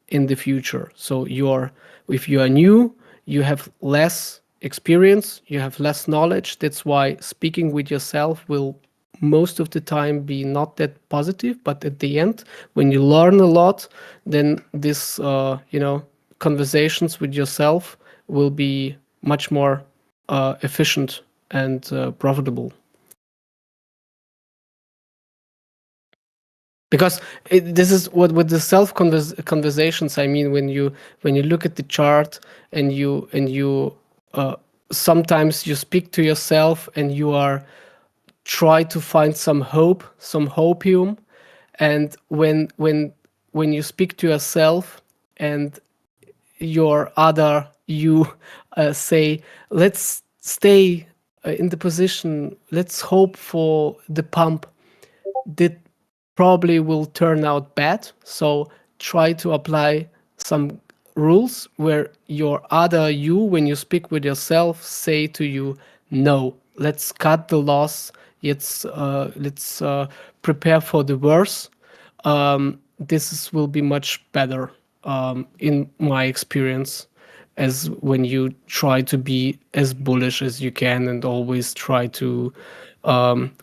in the future. So if you are new, you have less experience, you have less knowledge. That's why speaking with yourself will most of the time be not that positive. But at the end, when you learn a lot, then this conversations with yourself will be much more efficient and profitable. Because this is what with the self conversations, I mean, when you look at the chart, and you uh, sometimes you speak to yourself, and you are try to find some hopium. And when you speak to yourself, and your other you say, let's stay in the position, let's hope for the pump, that probably will turn out bad. So try to apply some rules where your other you, when you speak with yourself, say to you, no, let's cut the loss. Let's prepare for the worst. Will be much better, in my experience, as when you try to be as bullish as you can, and always try to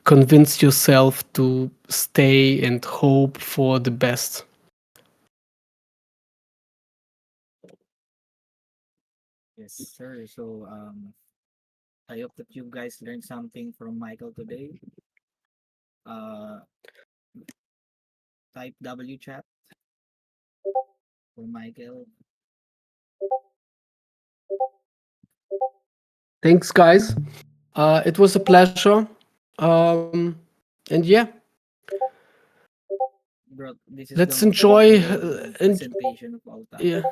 convince yourself to stay and hope for the best. Yes, sir. So I hope that you guys learned something from Michael today. Uh, type W chat for Michael. Thanks, guys. It was a pleasure. And yeah, Bro, this is the let's most enjoy. beautiful And presentation of all time. yeah,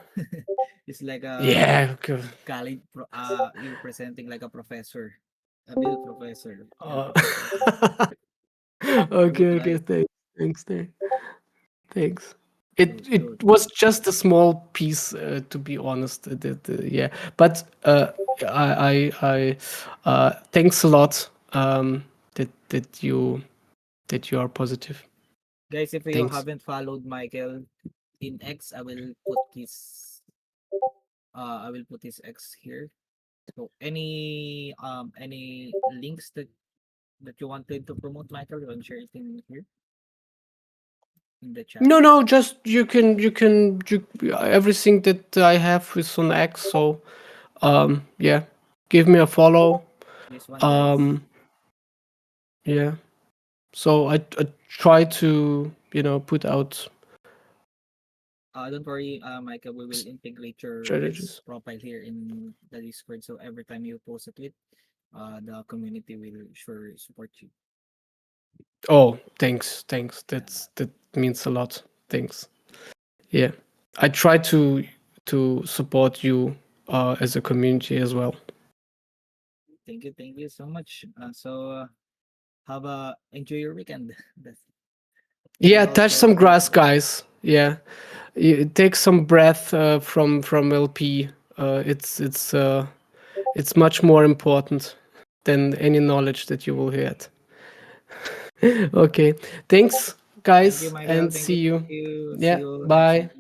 It's like a yeah. Okay. college, you presenting like a professor, a real professor, Uh, professor. okay, Good, okay. right? Thanks. Good, It good. was just a small piece, to be honest. Yeah, but I thanks a lot. That you are positive. Guys, if you Thanks. haven't followed Michael in X, I will put his X here. So any links that you wanted to promote, Michael, you want to share it in here in the chat. No, just everything that I have is on X. So yeah, give me a follow. This one, guys. Um, yeah. So I try to put out Don't worry, Michael. We will integrate your X strategies. profile here in the Discord. So every time you post a tweet, the community will sure support you. Oh, thanks. Yeah. That means a lot. Thanks. Yeah, I try to support you as a community as well. Thank you so much. Have a enjoy your weekend. That's Yeah, all touch some for grass, Michael. guys. Yeah, take some breath from LP. It's much more important than any knowledge that you will get. Okay. Thanks, Thank you, guys, Michael. and Thank see you. you. See you. See Yeah. you next Bye. time.